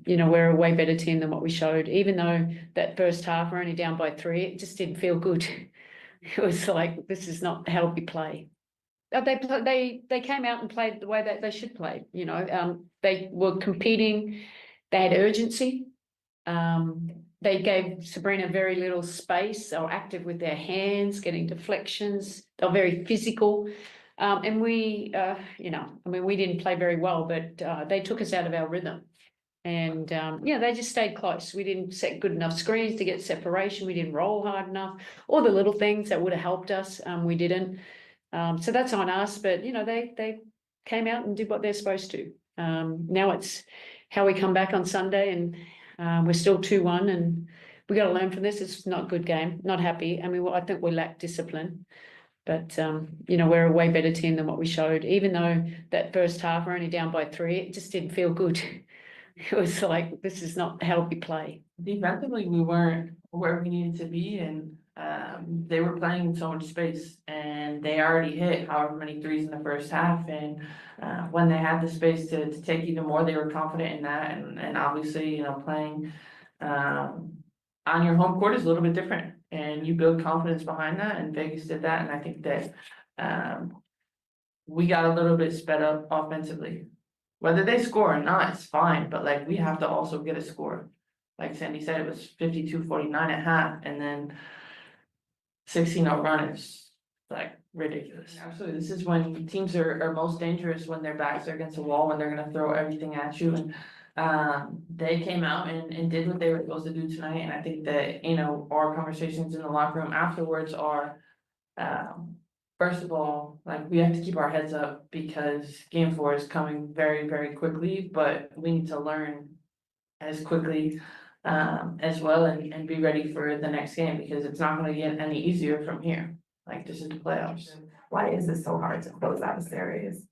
we're a way better team than what we showed. Even though that first half we're only down by 3, it just didn't feel good. It was like, this is not how we play. They came out and played the way that they should play. They were competing. They had urgency. They gave Breanna very little space. They were active with their hands, getting deflections. They were very physical. And we, we didn't play very well, but they took us out of our rhythm. And, they just stayed close. We didn't set good enough screens to get separation. We didn't roll hard enough. All the little things that would have helped us, we didn't. So that's on us. But, they came out and did what they're supposed to. Now it's how we come back on Sunday, and we're still 2-1, and we got to learn from this. It's not a good game. Not happy. I mean, I think we lack discipline. But, we're a way better team than what we showed. Even though that first half we're only down by 3, it just didn't feel good. It was like, this is not how we play. Defensively, we weren't where we needed to be, and they were playing in so much space, and they already hit however many threes in the first half. And when they had the space to take even more, they were confident in that. And obviously, playing on your home court is a little bit different, and you build confidence behind that. And Vegas did that, and I think that we got a little bit sped up offensively. Whether they score or not, it's fine, but like we have to also get a score. Like Sandy said, it was 52-49 at half, and then 16-0 run is like ridiculous. Absolutely, this is when teams are most dangerous, when their backs are against the wall, when they're going to throw everything at you. And they came out and did what they were supposed to do tonight. And I think that our conversations in the locker room afterwards are. First of all, like we have to keep our heads up because game 4 is coming very, very quickly, but we need to learn as quickly as well and be ready for the next game because it's not going to get any easier from here. Like this is the playoffs. Why is it so hard to close out a series?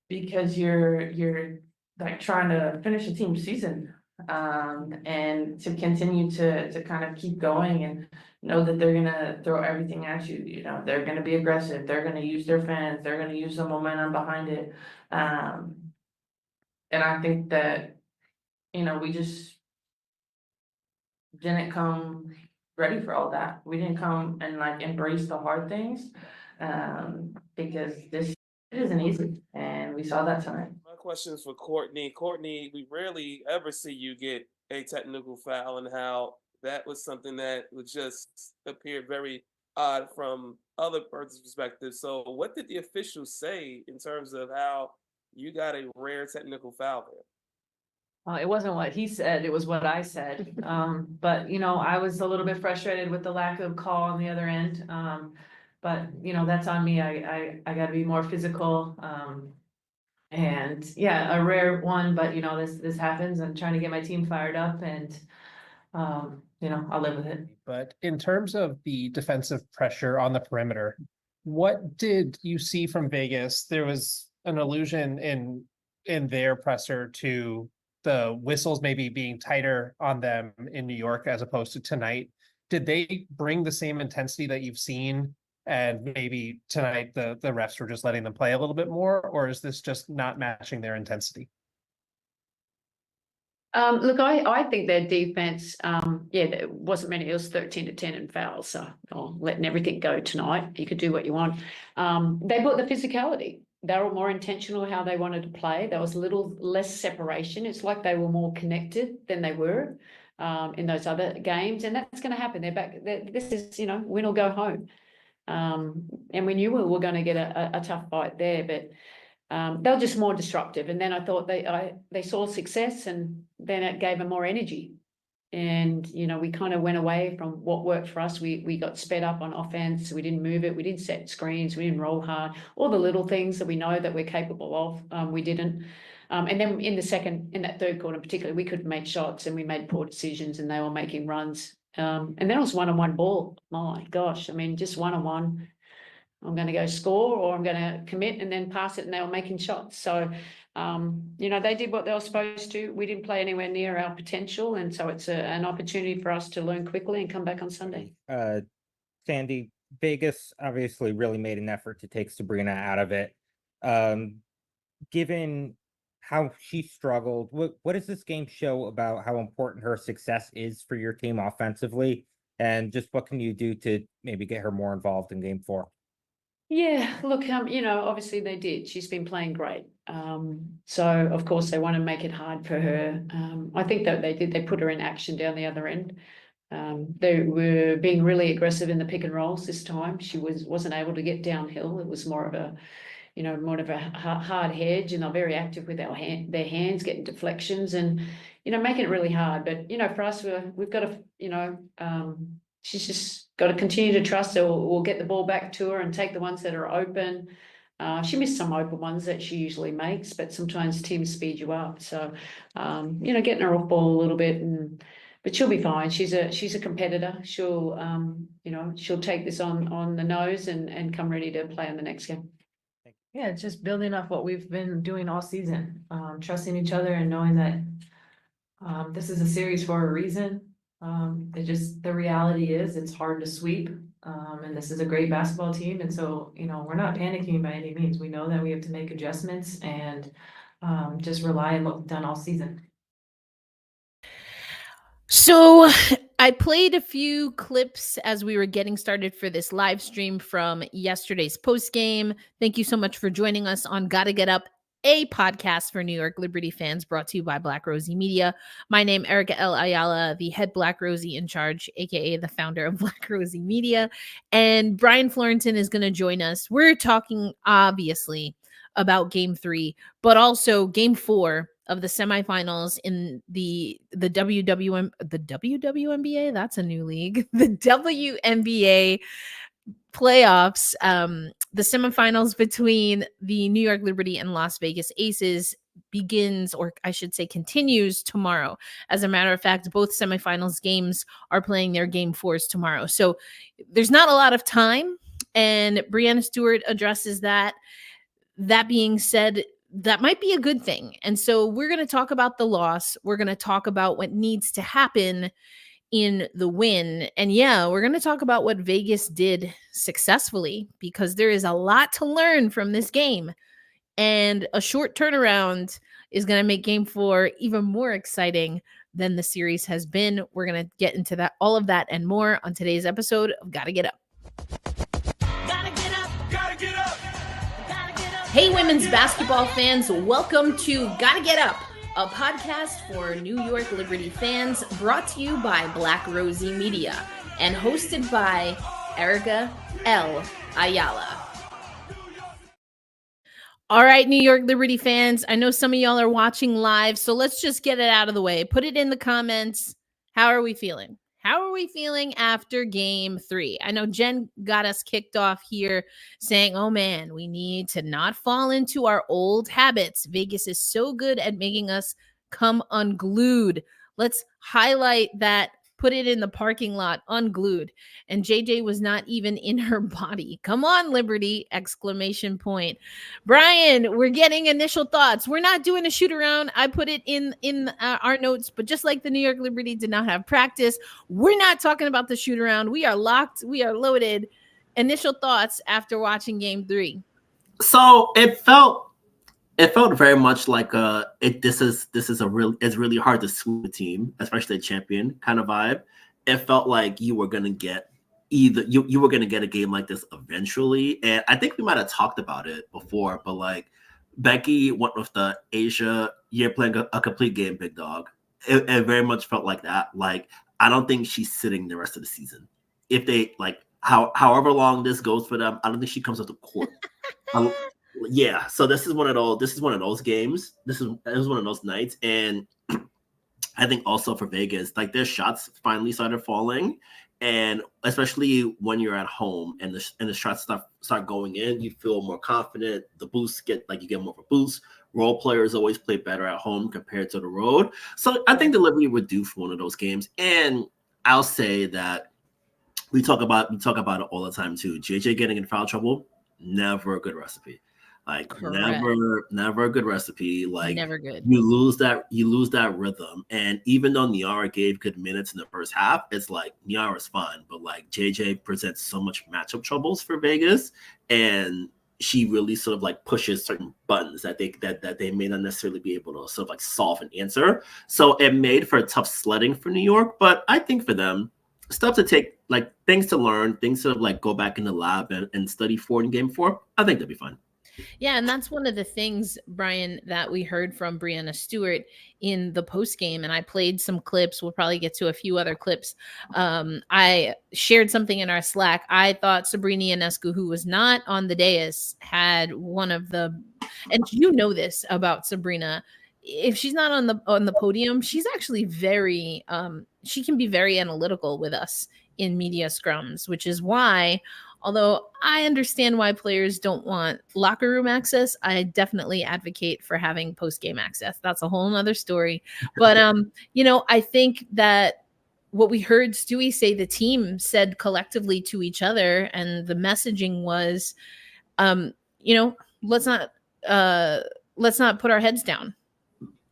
Because you're like trying to finish a team season and to continue to kind of keep going and know that they're gonna throw everything at you. They're gonna be aggressive, they're gonna use their fans, they're gonna use the momentum behind it. And I think that we just didn't come ready for all that. We didn't come and like embrace the hard things because this isn't easy, and we saw that tonight. My question is for Courtney. Courtney, we rarely ever see you get a technical foul, and how that was something that would just appear very odd from other person's perspective. So what did the officials say in terms of how you got a rare technical foul there? It wasn't what he said, it was what I said. But, I was a little bit frustrated with the lack of call on the other end. But, that's on me. I got to be more physical. And yeah, a rare one, but this happens. I'm trying to get my team fired up, and I'll live with it. But in terms of the defensive pressure on the perimeter, what did you see from Vegas? There was an allusion in their presser to the whistles maybe being tighter on them in New York as opposed to tonight. Did they bring the same intensity that you've seen? And maybe tonight the refs were just letting them play a little bit more, or is this just not matching their intensity? Look, I think their defense, there wasn't many. It was 13-10 in fouls, so letting everything go tonight. You could do what you want. They brought the physicality. They were more intentional how they wanted to play. There was a little less separation. It's like they were more connected than they were in those other games, and that's going to happen. They're back. This is win or go home. And we knew we were going to get a tough fight there, but they were just more disruptive. And then I thought they saw success, and then it gave them more energy. And we kind of went away from what worked for us. We got sped up on offense. We didn't move it. We didn't set screens. We didn't roll hard. All the little things that we know that we're capable of, we didn't. And then in that third quarter in particular, we couldn't make shots, and we made poor decisions, and they were making runs. And then it was one-on-one ball. My gosh, I mean, just one-on-one. I'm going to go score, or I'm going to commit and then pass it, and they were making shots. So, they did what they were supposed to. We didn't play anywhere near our potential, and so it's an opportunity for us to learn quickly and come back on Sunday. Sandy, Vegas obviously really made an effort to take Breanna out of it. Given how she struggled. What does this game show about how important her success is for your team offensively? And just what can you do to maybe get her more involved in game 4? Yeah, look, obviously they did. She's been playing great. So of course they want to make it hard for her. I think that they did. They put her in action down the other end. They were being really aggressive in the pick and rolls this time. She wasn't able to get downhill. It was more of a hard hedge, and they're very active with their hands, getting deflections and, making it really hard. But, for us, we've got to, she's just got to continue to trust her. We'll get the ball back to her and take the ones that are open. She missed some open ones that she usually makes, but sometimes teams speed you up. So, getting her off ball a little bit, but she'll be fine. She's a competitor. She'll take this on the nose and come ready to play in the next game. Yeah, it's just building off what we've been doing all season, trusting each other and knowing that this is a series for a reason. The reality is it's hard to sweep, and this is a great basketball team. And so, we're not panicking by any means. We know that we have to make adjustments and just rely on what we've done all season. So I played a few clips as we were getting started for this live stream from yesterday's post game. Thank you so much for joining us on Gotta Get Up, a podcast for New York Liberty fans, brought to you by Black Rosie Media. My name, Erica L. Ayala, the head Black Rosie in charge, aka the founder of Black Rosie Media. And Brian Fleurantin is going to join us. We're talking, obviously, about game 3, but also game 4 of the semifinals in the WWNBA. That's a new league. The WNBA playoffs. The semifinals between the New York Liberty and Las Vegas Aces begins, or I should say continues, tomorrow. As a matter of fact, both semifinals games are playing their game 4s tomorrow. So there's not a lot of time, and Breanna Stewart addresses that. That being said, that might be a good thing. And so we're going to talk about the loss. We're going to talk about what needs to happen in the win. And yeah, we're going to talk about what Vegas did successfully, because there is a lot to learn from this game. And a short turnaround is going to make game 4 even more exciting than the series has been. We're going to get into that, all of that and more on today's episode of Gotta Get Up. Hey, women's basketball fans, welcome to Gotta Get Up, a podcast for New York Liberty fans, brought to you by Black Rosie Media and hosted by Erica L. Ayala. All right, New York Liberty fans, I know some of y'all are watching live, so let's just get it out of the way. Put it in the comments. How are we feeling? How are we feeling after game 3? I know Jen got us kicked off here saying, oh man, we need to not fall into our old habits. Vegas is so good at making us come unglued. Let's highlight that. Put it in the parking lot, unglued. And JJ was not even in her body. Come on, Liberty! Exclamation point. Brian, we're getting initial thoughts. We're not doing a shoot around. I put it in our notes, but just like the New York Liberty did not have practice, we're not talking about the shoot around. We are locked. We are loaded. Initial thoughts after watching game 3. So it felt very much like it's really hard to sweep a team, especially a champion kind of vibe. It felt like you were gonna get you were gonna get a game like this eventually, and I think we might have talked about it before, but like Becky went with the Asia, you're playing a complete game, big dog. It very much felt like that. Like I don't think she's sitting the rest of the season. If they however long this goes for them, I don't think she comes up the court. Yeah, so this is one of those games. This is one of those nights, and I think also for Vegas, like their shots finally started falling, and especially when you're at home and the shots start going in, you feel more confident. The boosts you get more of a boost. Role players always play better at home compared to the road. So I think the Liberty would do for one of those games, and I'll say that we talk about it all the time too. JJ getting in foul trouble, never a good recipe. Like Correct. never a good recipe. Like Never good. You lose that rhythm. And even though Niara gave good minutes in the first half, it's like Niara's fine, but like JJ presents so much matchup troubles for Vegas, and she really sort of like pushes certain buttons that they may not necessarily be able to sort of like solve and answer. So it made for tough sledding for New York, but I think for them, stuff to take, like things to learn, things to like go back in the lab and study for in game 4. I think that'd be fun. Yeah, and that's one of the things, Brian, that we heard from Breanna Stewart in the post game. And I played some clips. We'll probably get to a few other clips. I shared something in our Slack. I thought Sabrina Ionescu, who was not on the dais, had one of the, and you know this about Sabrina. If she's not on the podium, she's actually very she can be very analytical with us in media scrums, which is why, although I understand why players don't want locker room access, I definitely advocate for having post-game access. That's a whole nother story. But you know, I think that what we heard Stewie say, the team said collectively to each other, and the messaging was, you know, let's not put our heads down.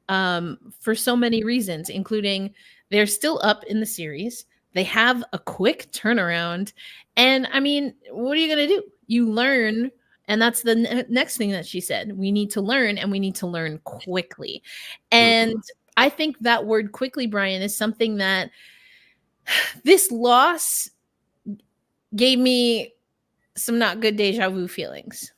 For so many reasons, including they're still up in the series. They have a quick turnaround. And I mean, what are you going to do? You learn. And that's the next thing that she said. We need to learn, and we need to learn quickly. And I think that word quickly, Brian, is something that this loss gave me some not good deja vu feelings.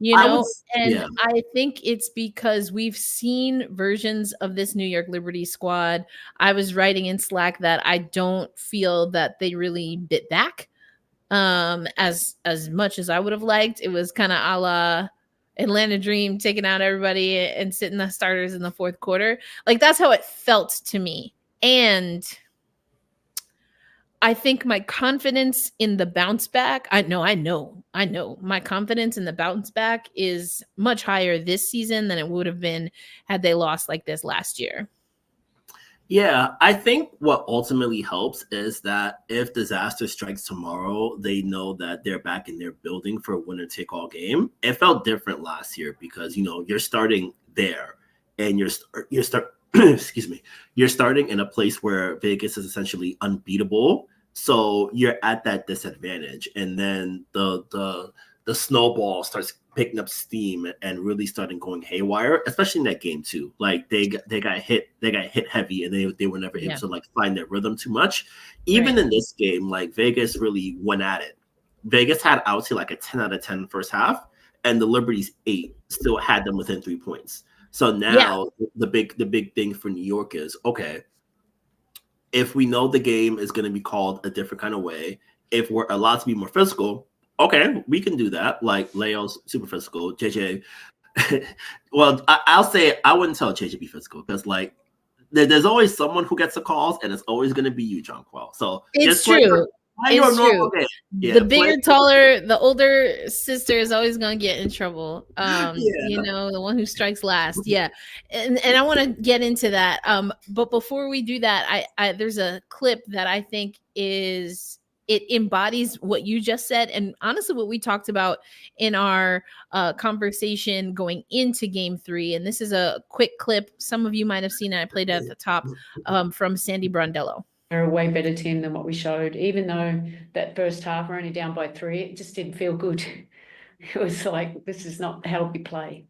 You know, I think it's because we've seen versions of this New York Liberty squad. I was writing in Slack that I don't feel that they really bit back as much as I would have liked. It was kind of a la Atlanta Dream, taking out everybody and sitting the starters in the fourth quarter. Like, that's how it felt to me. And I think my confidence in the bounce back, I know my confidence in the bounce back is much higher this season than it would have been had they lost like this last year. Yeah, I think what ultimately helps is that if disaster strikes tomorrow, they know that they're back in their building for a winner-take-all game. It felt different last year because, you know, you're starting there and you're excuse me, you're starting in a place where Vegas is essentially unbeatable. So you're at that disadvantage. And then the snowball starts picking up steam and really starting going haywire, especially in that game too. Like they got hit heavy, and they were never able to like find their rhythm too much. Even in this game, like Vegas really went at it. Vegas had, I would say, like a 10 out of 10 first half, and the Liberty's 8 still had them within 3 points. So now the big thing for New York is, okay, if we know the game is going to be called a different kind of way, if we're allowed to be more physical, okay, we can do that. Like Leo's super physical, JJ. Well, I'll say I wouldn't tell JJ to be physical because like there's always someone who gets the calls, and it's always going to be you, Jonquil. So it's true. It's true. Yeah, the bigger, taller, the older sister is always going to get in trouble. You know, the one who strikes last. Yeah. And I want to get into that. But before we do that, I there's a clip that I think it embodies what you just said. And honestly, what we talked about in our conversation going into game 3. And this is a quick clip. Some of you might have seen it. I played it at the top from Sandy Brondello. They're a way better team than what we showed. Even though that first half we're only down by 3, it just didn't feel good. It was like, this is not how we play.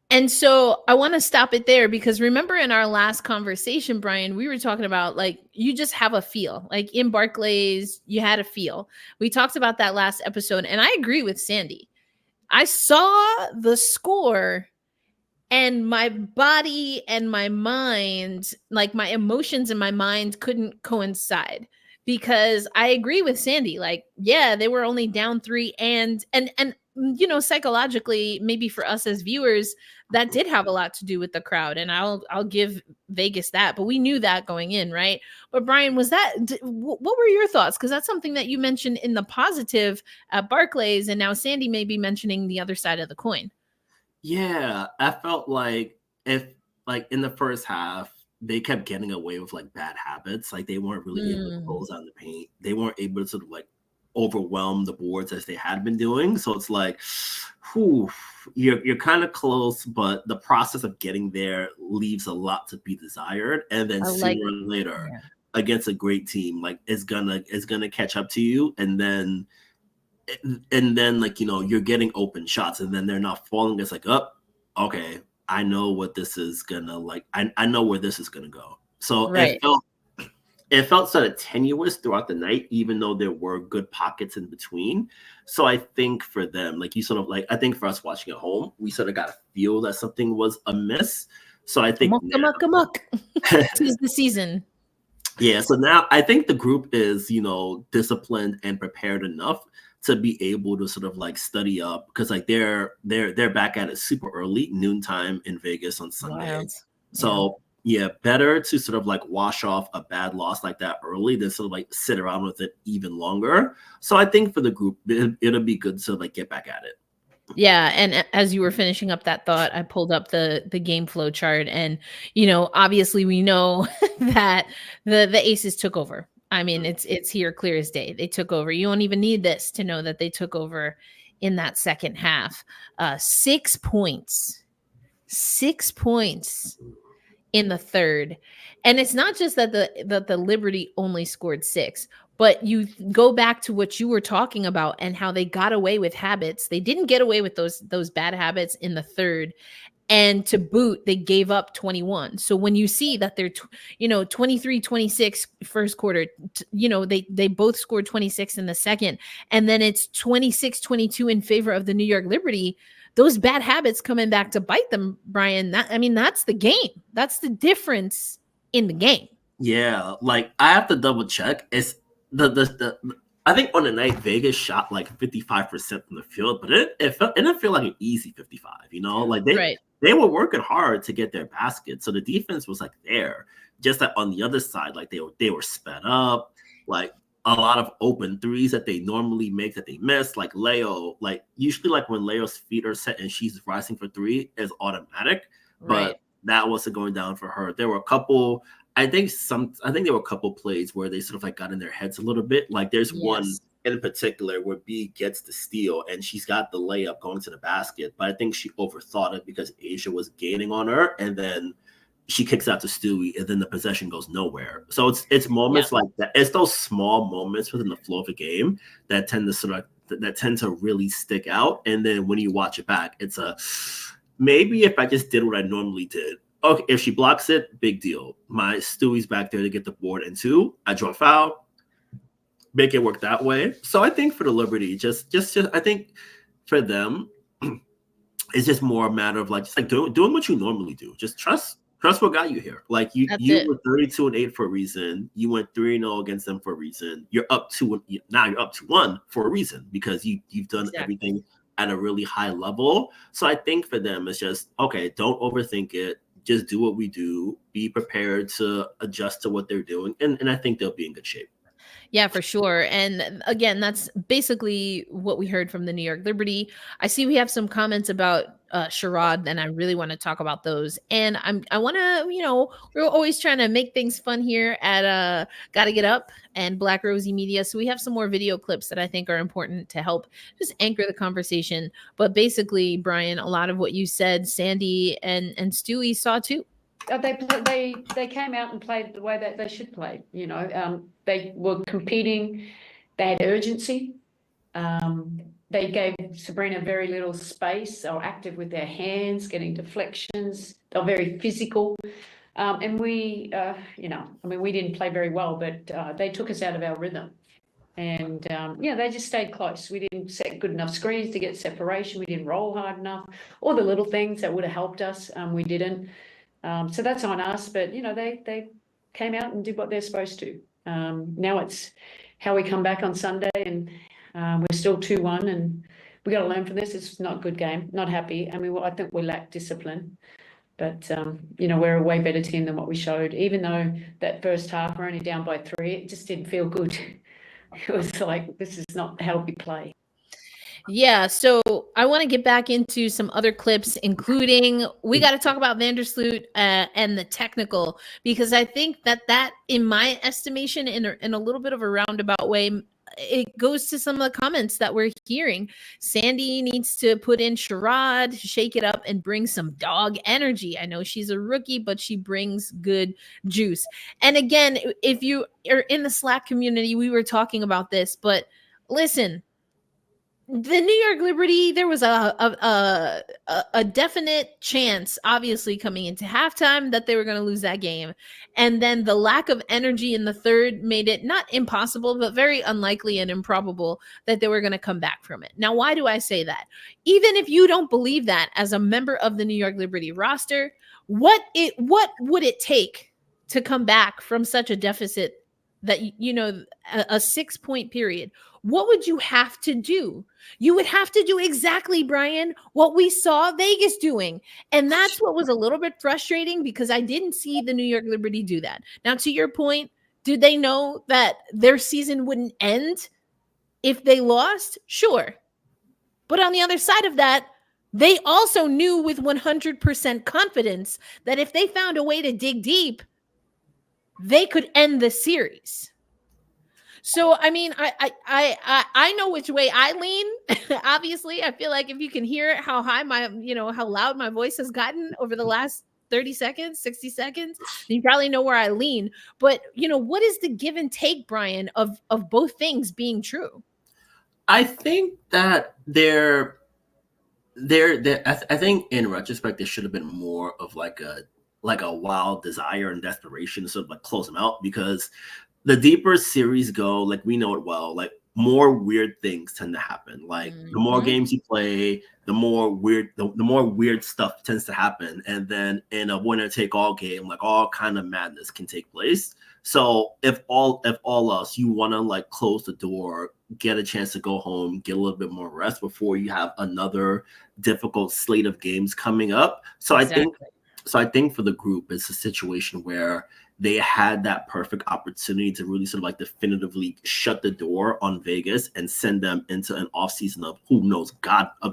And so I want to stop it there because remember in our last conversation, Brian, we were talking about like, you just have a feel. Like in Barclays, you had a feel. We talked about that last episode, and I agree with Sandy. I saw the score and my body and my mind, like my emotions and my mind couldn't coincide because I agree with Sandy. Like, yeah, they were only down 3 and you know, psychologically, maybe for us as viewers, that did have a lot to do with the crowd. And I'll give Vegas that, but we knew that going in, right? But Brian, what were your thoughts? Because that's something that you mentioned in the positive at Barclays, and now Sandy may be mentioning the other side of the coin. Yeah, I felt like if like in the first half, they kept getting away with like bad habits. Like they weren't really able to close out the paint. They weren't able to sort of like overwhelm the boards as they had been doing. So it's like, whew, you're kind of close, but the process of getting there leaves a lot to be desired. And then sooner or later, against a great team, like it's gonna catch up to you. And then and then like, you're getting open shots and then they're not falling. It's like, oh, okay, I know what this is gonna like. I know where this is gonna go. So Right. it felt sort of tenuous throughout the night, even though there were good pockets in between. So I think for them, like you sort of like, I think for us watching at home, we sort of got to feel that something was amiss. So I think Amok. 'Tis the season. yeah, so now I think the group is, disciplined and prepared enough to be able to sort of like study up because like they're back at it super early, noontime in Vegas on Sunday. Wild. So yeah, better to sort of like wash off a bad loss like that early than sort of like sit around with it even longer. So I think for the group, it'll be good to like get back at it. Yeah, and as you were finishing up that thought, I pulled up the game flow chart, and obviously we know that the Aces took over. I mean, it's here clear as day. They took over. You don't even need this to know that they took over in that second half. 6 points. 6 points in the third. And it's not just that the Liberty only scored 6, but you go back to what you were talking about and how they got away with habits. They didn't get away with those bad habits in the third. And to boot, they gave up 21. So when you see that they're 23-26 first quarter, they both scored 26 in the second, and then it's 26-22 in favor of the New York Liberty. Those bad habits coming back to bite them, Brian. That's the game. That's the difference in the game. Yeah, like I have to double check. It's the I think on the night Vegas shot like 55% from the field, but it didn't feel like an easy 55. Like they were working hard to get their basket, so the defense was like there. Just that on the other side, like they were sped up, like a lot of open threes that they normally make that they miss. Like Leo, like usually like when Leo's feet are set and she's rising for three is automatic, but that wasn't going down for her. There were a couple. I think there were a couple plays where they sort of like got in their heads a little bit. Like there's one in particular where B gets the steal and she's got the layup going to the basket, but I think she overthought it because Asia was gaining on her, and then she kicks out to Stewie, and then the possession goes nowhere. So it's moments like that. It's those small moments within the flow of the game that tend to really stick out. And then when you watch it back, it's maybe if I just did what I normally did. Okay, if she blocks it, big deal. My Stewie's back there to get the board, and 2, I draw a foul, make it work that way. So I think for the Liberty, just I think for them, it's just more a matter of like just like doing what you normally do. Just trust what got you here. Like you were 32-8 for a reason. You went 3-0 against them for a reason. You're up 2 now. You're up 2-1 for a reason because you've done everything at a really high level. So I think for them, it's just okay. Don't overthink it. Just do what we do. Be prepared to adjust to what they're doing, and I think they'll be in good shape. Yeah, for sure. And again, that's basically what we heard from the New York Liberty. I see we have some comments about Sherrod, and I really want to talk about those. And I want to, we're always trying to make things fun here at Gotta Get Up and Black Rosie Media. So we have some more video clips that I think are important to help just anchor the conversation. But basically, Brian, a lot of what you said, Sandy and Stewie saw too. They came out and played the way that they should play. They were competing. They had urgency. They gave Sabrina very little space. They were active with their hands, getting deflections. They were very physical. And we, we didn't play very well, but they took us out of our rhythm. And they just stayed close. We didn't set good enough screens to get separation. We didn't roll hard enough. All the little things that would have helped us, we didn't. So that's on us, but they came out and did what they're supposed to. Now it's how we come back on Sunday, and we're still 2-1, and we got to learn from this. It's not a good game. Not happy. I think we lack discipline, but we're a way better team than what we showed. Even though that first half we're only down by 3, it just didn't feel good. It was like, this is not how we play. Yeah, so I want to get back into some other clips, including we got to talk about Vandersloot and the technical, because I think that in my estimation, in a little bit of a roundabout way, it goes to some of the comments that we're hearing. Sandy needs to put in Sherrod, shake it up, and bring some dog energy. I know she's a rookie, but she brings good juice. And again, if you are in the Slack community, we were talking about this, but listen, the New York Liberty, there was a definite chance, obviously, coming into halftime that they were going to lose that game. And then the lack of energy in the third made it not impossible, but very unlikely and improbable that they were going to come back from it. Now, why do I say that? Even if you don't believe that as a member of the New York Liberty roster, what would it take to come back from such a deficit that, you know, a 6-point period? What would you have to do? You would have to do exactly, Brian, what we saw Vegas doing. And that's what was a little bit frustrating, because I didn't see the New York Liberty do that. Now, to your point, did they know that their season wouldn't end if they lost? Sure. But on the other side of that, they also knew with 100% confidence that if they found a way to dig deep, they could end the series. So, I mean, I know which way I lean. Obviously, I feel like if you can hear how high how loud my voice has gotten over the last 30 seconds, 60 seconds, you probably know where I lean. But, what is the give and take, Brian, of both things being true? I think that I think in retrospect, there should have been more of like a wild desire and desperation to sort of like close them out, because the deeper series go, like we know it well, like more weird things tend to happen. Like the more games you play, the more weird stuff tends to happen. And then in a winner take all game, like all kind of madness can take place. So if all else, you want to like close the door, get a chance to go home, get a little bit more rest before you have another difficult slate of games coming up. So exactly. I think for the group, it's a situation where they had that perfect opportunity to really sort of like definitively shut the door on Vegas and send them into an offseason of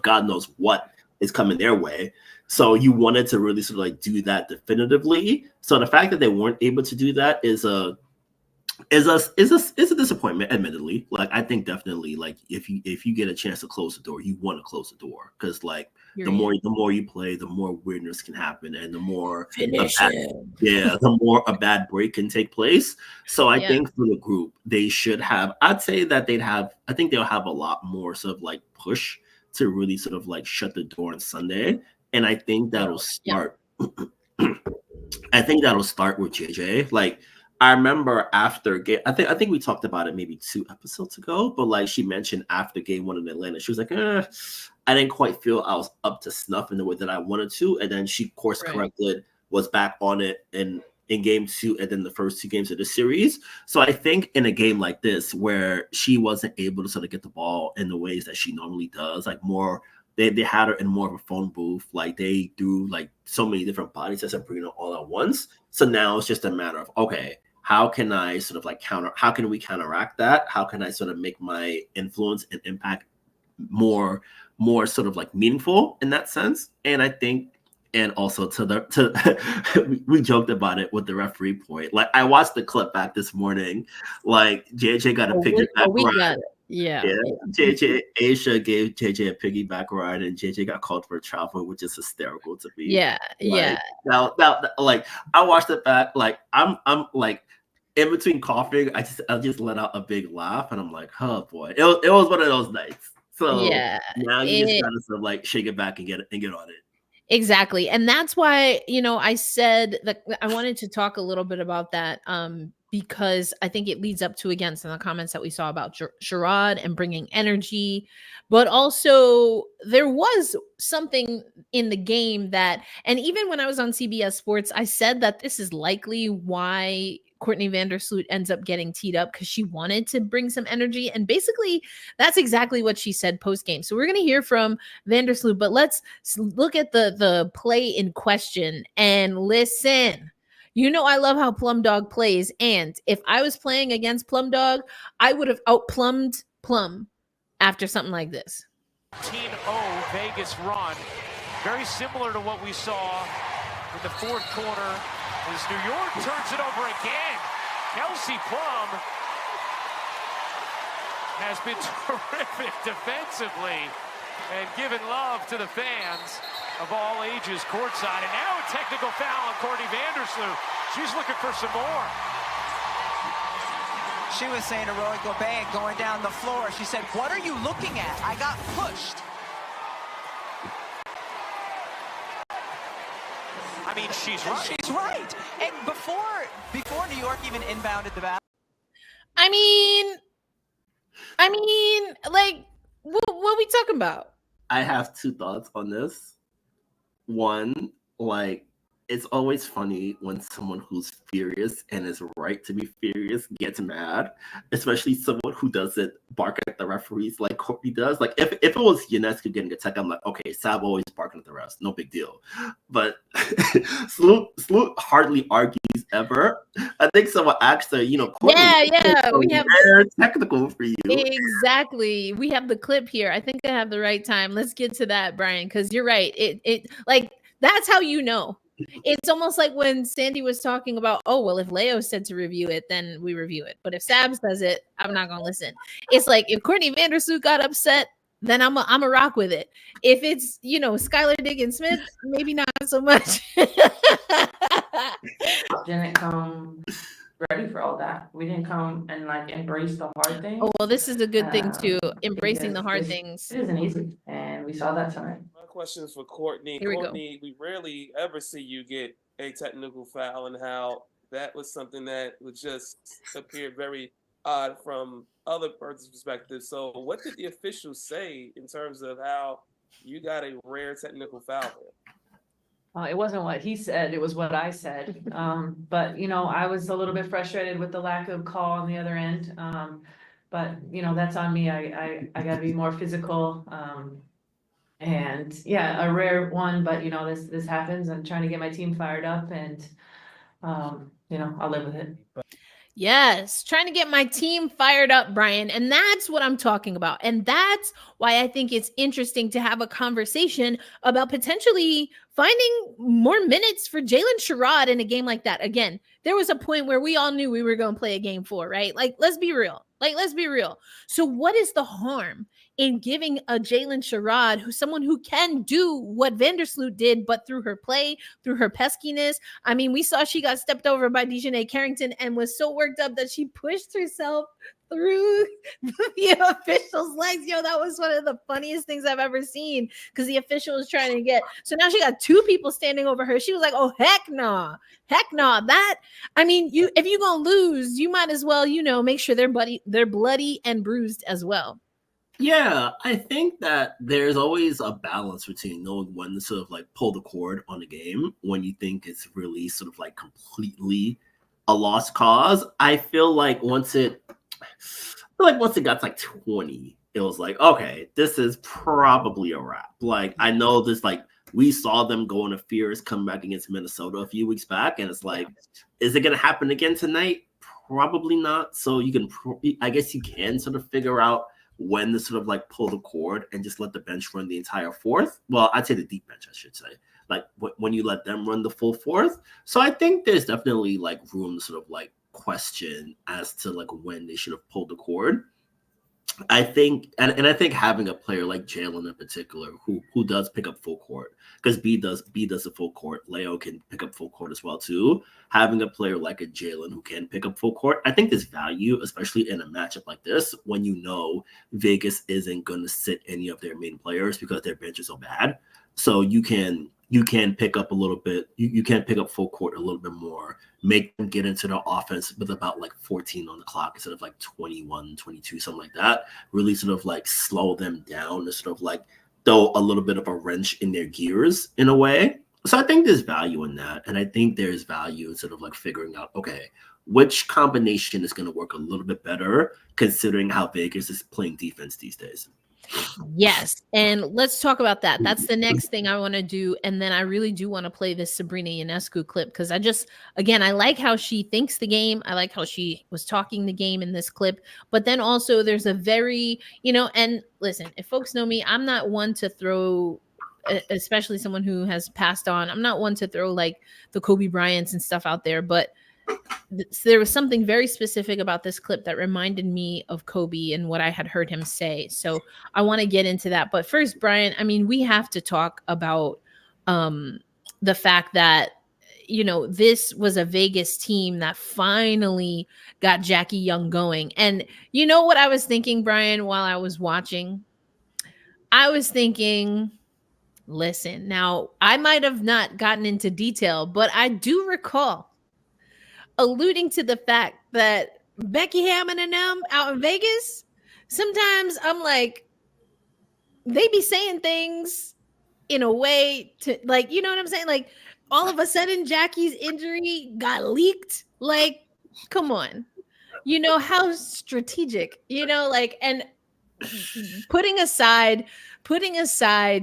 God knows what is coming their way. So you wanted to really sort of like do that definitively. So the fact that they weren't able to do that is a disappointment, admittedly. Like I think definitely like if you get a chance to close the door, you want to close the door, because like the more you play, the more weirdness can happen, and the more the more a bad break can take place. So I think for the group, they should have. I'd say that I think they'll have a lot more sort of like push to really sort of like shut the door on Sunday, and I think that'll start. I think that'll start with JJ. Like I remember after game, I think we talked about it maybe 2 episodes ago, but like she mentioned after game 1 in Atlanta, she was like, I didn't quite feel I was up to snuff in the way that I wanted to. And then she course corrected, was back on it in game 2 and then the first 2 games of the series. So I think in a game like this where she wasn't able to sort of get the ball in the ways that she normally does, like more, they had her in more of a phone booth. Like they do like so many different body sets and Breanna all at once. So now it's just a matter of, okay, how can I sort of like how can we counteract that? How can I sort of make my influence and impact more sort of like meaningful in that sense? And I think, and also we joked about it with the referee point. Like I watched the clip back this morning. Like JJ got a piggyback ride. Yeah. JJ Aisha gave JJ a piggyback ride, and JJ got called for travel, which is hysterical to me. Yeah. Now, like I watched it back. Like I'm like in between coughing, I just let out a big laugh, and I'm like, oh boy, it was one of those nights. So now you just gotta sort of like shake it back and get on it. Exactly. And that's why, I said that I wanted to talk a little bit about that because I think it leads up to, again, some of the comments that we saw about Sherrod and bringing energy, but also there was something in the game that, and even when I was on CBS Sports, I said that this is likely why Courtney Vandersloot ends up getting teed up, because she wanted to bring some energy. And basically that's exactly what she said post-game. So we're going to hear from Vandersloot, but let's look at the play in question and listen. I love how Plum Dog plays. And if I was playing against Plum Dog, I would have outplumbed Plum after something like this. 15-0 Vegas run. Very similar to what we saw in the fourth quarter as New York turns it over again. Kelsey Plum has been terrific defensively and giving love to the fans of all ages courtside. And now a technical foul on Courtney Vandersloot. She's looking for some more. She was saying to Roy Gobert going down the floor, she said, "What are you looking at? I got pushed." I mean, she's right. She's right. And before New York even inbounded the basket. I mean, like, what we talking about? I have two thoughts on this. One, like, it's always funny when someone who's furious and is right to be furious gets mad, especially someone who doesn't bark at the referees like Courtney does. Like, if it was Ionescu getting attacked, I'm like, okay, Sab always barking at the refs, no big deal. But Sloot hardly argues ever. I think someone asked her, Courtney, Yeah, we have technical for you. Exactly. We have the clip here. I think I have the right time. Let's get to that, Brian, because you're right. It like that's how you know. It's almost like when Sandy was talking about, oh, well, if Leo said to review it, then we review it. But if Sab says it, I'm not gonna listen. It's like if Courtney Vandersloot got upset, then I'm a rock with it. If it's Skylar Diggins Smith, maybe not so much. Didn't come ready for all that. We didn't come and like embrace the hard things. Oh, well, this is a good thing too. Embracing the hard Because things. It isn't easy, and we saw that tonight. My question is for Courtney. Here we go. Courtney, we rarely ever see you get a technical foul, and how that was something that would just appear very odd from other person's perspective. So what did the officials say in terms of how you got a rare technical foul there? It wasn't what he said, it was what I said. But I was a little bit frustrated with the lack of call on the other end. But that's on me. I gotta be more physical. And yeah, a rare one, but this happens. I'm trying to get my team fired up, and I'll live with it. Yes, trying to get my team fired up, Brian. And that's what I'm talking about. And that's why I think it's interesting to have a conversation about potentially finding more minutes for Jalen Sherrod in a game like that. Again, there was a point where we all knew we were going to play a game 4, right? Like, let's be real. So what is the harm in giving a Jalen Sherrod, who's someone who can do what Vandersloot did, but through her play, through her peskiness? I mean, we saw she got stepped over by Dejanay Carrington and was so worked up that she pushed herself through the official's legs. Yo, that was one of the funniest things I've ever seen, because the official was trying to get, so now she got 2 people standing over her. She was like, oh, heck no. That, I mean, if you're gonna lose, you might as well, make sure they're bloody and bruised as well. Yeah, I think that there's always a balance between knowing when to sort of like pull the cord on a game when you think it's really sort of like completely a lost cause. I feel like once it got to like 20, it was like, okay, this is probably a wrap. Like, I know this, like, we saw them go on a fierce comeback against Minnesota a few weeks back, and it's like, is it going to happen again tonight? Probably not. So I guess you can sort of figure out when to sort of like pull the cord and just let the bench run the entire fourth. Well, I'd say the deep bench, I should say. Like when you let them run the full fourth. So I think there's definitely like room to sort of like question as to like when they should have pulled the cord. I think, and I think having a player like Jalen in particular who does pick up full court, because B does a full court, Leo can pick up full court as well too. Having a player like a Jalen who can pick up full court, I think there's value, especially in a matchup like this when you know Vegas isn't going to sit any of their main players because their bench is so bad. So you can pick up a little bit. You can pick up full court a little bit more, make them get into the offense with about like 14 on the clock instead of like 21, 22, something like that. Really sort of like slow them down and sort of like throw a little bit of a wrench in their gears in a way. So I think there's value in that. And I think there's value in sort of like figuring out, okay, which combination is going to work a little bit better considering how Vegas is playing defense these days. Yes, and let's talk about that. That's the next thing I want to do, and then I really do want to play this Sabrina Ionescu clip because I like how she thinks the game. I like how she was talking the game in this clip, but then also there's a very, and listen, if folks know me, I'm not one to throw, especially someone who has passed on, I'm not one to throw like the Kobe Bryants and stuff out there, but there was something very specific about this clip that reminded me of Kobe and what I had heard him say. So I want to get into that. But first, Brian, I mean, we have to talk about the fact that, you know, this was a Vegas team that finally got Jackie Young going. And you know what I was thinking, Brian, while I was watching? I was thinking, listen, now I might have not gotten into detail, but I do recall alluding to the fact that Becky Hammond and them out in Vegas, sometimes I'm like, they be saying things in a way to, like, you know what I'm saying? Like, all of a sudden Jackie's injury got leaked. Like, come on. You know how strategic, you know, like, and putting aside,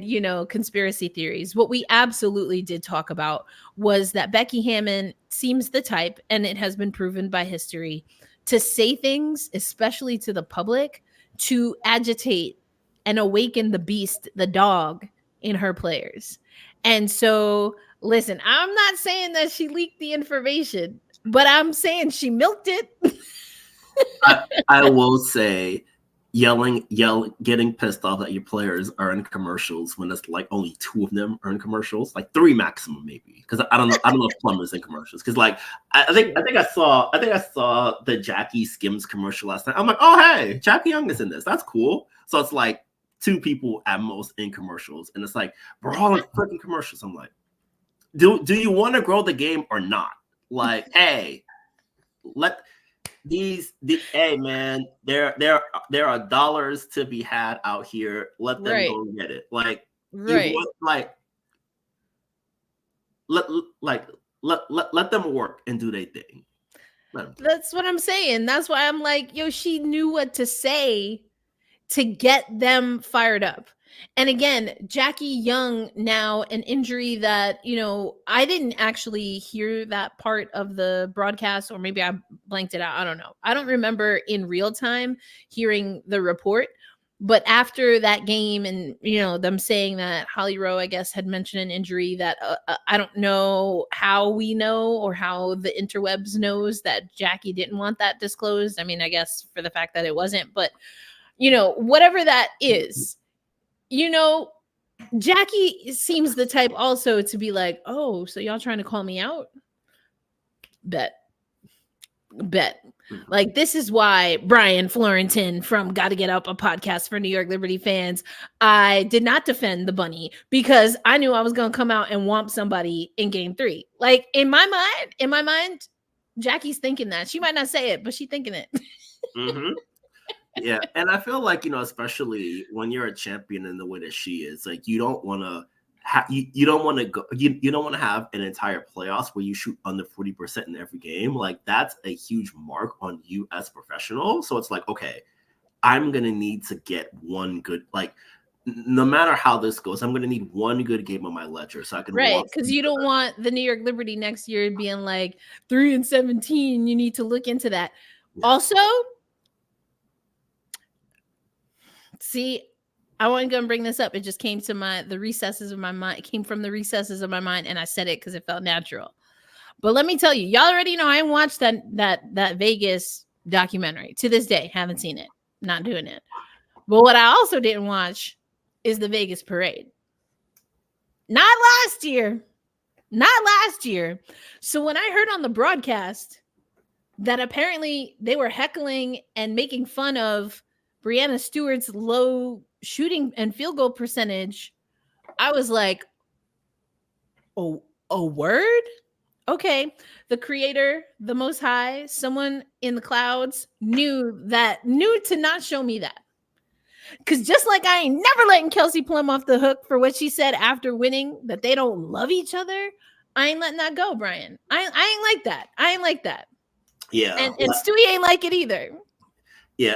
you know, conspiracy theories, what we absolutely did talk about was that Becky Hammond seems the type, and it has been proven by history, to say things, especially to the public, to agitate and awaken the beast, the dog in her players. And so, listen, I'm not saying that she leaked the information, but I'm saying she milked it. I will say, yelling, getting pissed off that your players are in commercials when it's like only 2 of them are in commercials, like 3 maximum maybe. Because I don't know if Plummer's in commercials. Because like I think I saw the Jackie Skims commercial last night. I'm like, oh hey, Jackie Young is in this. That's cool. So it's like 2 people at most in commercials, and it's like we're all in freaking commercials. I'm like, do you want to grow the game or not? Like, hey, hey man, there are dollars to be had out here. Let them go and get it. Like, Right. let them work and do their thing. That's what I'm saying. That's why I'm like, yo, she knew what to say to get them fired up. And again, Jackie Young, now an injury that, you know, I didn't actually hear that part of the broadcast, or maybe I blanked it out. I don't know. I don't remember in real time hearing the report. But after that game, and, you know, them saying that Holly Rowe, I guess, had mentioned an injury that I don't know how we know, or how the interwebs knows that Jackie didn't want that disclosed. I mean, I guess for the fact that it wasn't, but, you know, whatever that is, you know, Jackie seems the type also to be like, oh, so y'all trying to call me out? Bet. Like, this is why Brian Fleurantin from Gotta Get Up, a podcast for New York Liberty fans, I did not defend the bunny, because I knew I was going to come out and whomp somebody in game 3. Like, in my mind, Jackie's thinking that. She might not say it, but she's thinking it. Mm-hmm. Yeah, and I feel like, you know, especially when you're a champion in the way that she is, like, you don't want to you don't want to go, you don't want to have an entire playoffs where you shoot under 40% in every game. Like, that's a huge mark on you as a professional. So it's like, okay, I'm gonna need to get one good, like, no matter how this goes, I'm gonna need one good game on my ledger so I can, right? Because you don't want the New York Liberty next year being like 3-17. You need to look into that. Yeah. Also, see, I wasn't gonna bring this up. It just came to the recesses of my mind. It came from the recesses of my mind, and I said it because it felt natural. But let me tell you, y'all already know I watched that Vegas documentary. To this day, haven't seen it. Not doing it. But what I also didn't watch is the Vegas parade. Not last year. So when I heard on the broadcast that apparently they were heckling and making fun of Breanna Stewart's low shooting and field goal percentage, I was like, oh, a word? Okay. The creator, the Most High, someone in the clouds knew to not show me that. Because just like I ain't never letting Kelsey Plum off the hook for what she said after winning, that they don't love each other, I ain't letting that go, Brian. I ain't like that. Yeah. And Stewie ain't like it either. Yeah,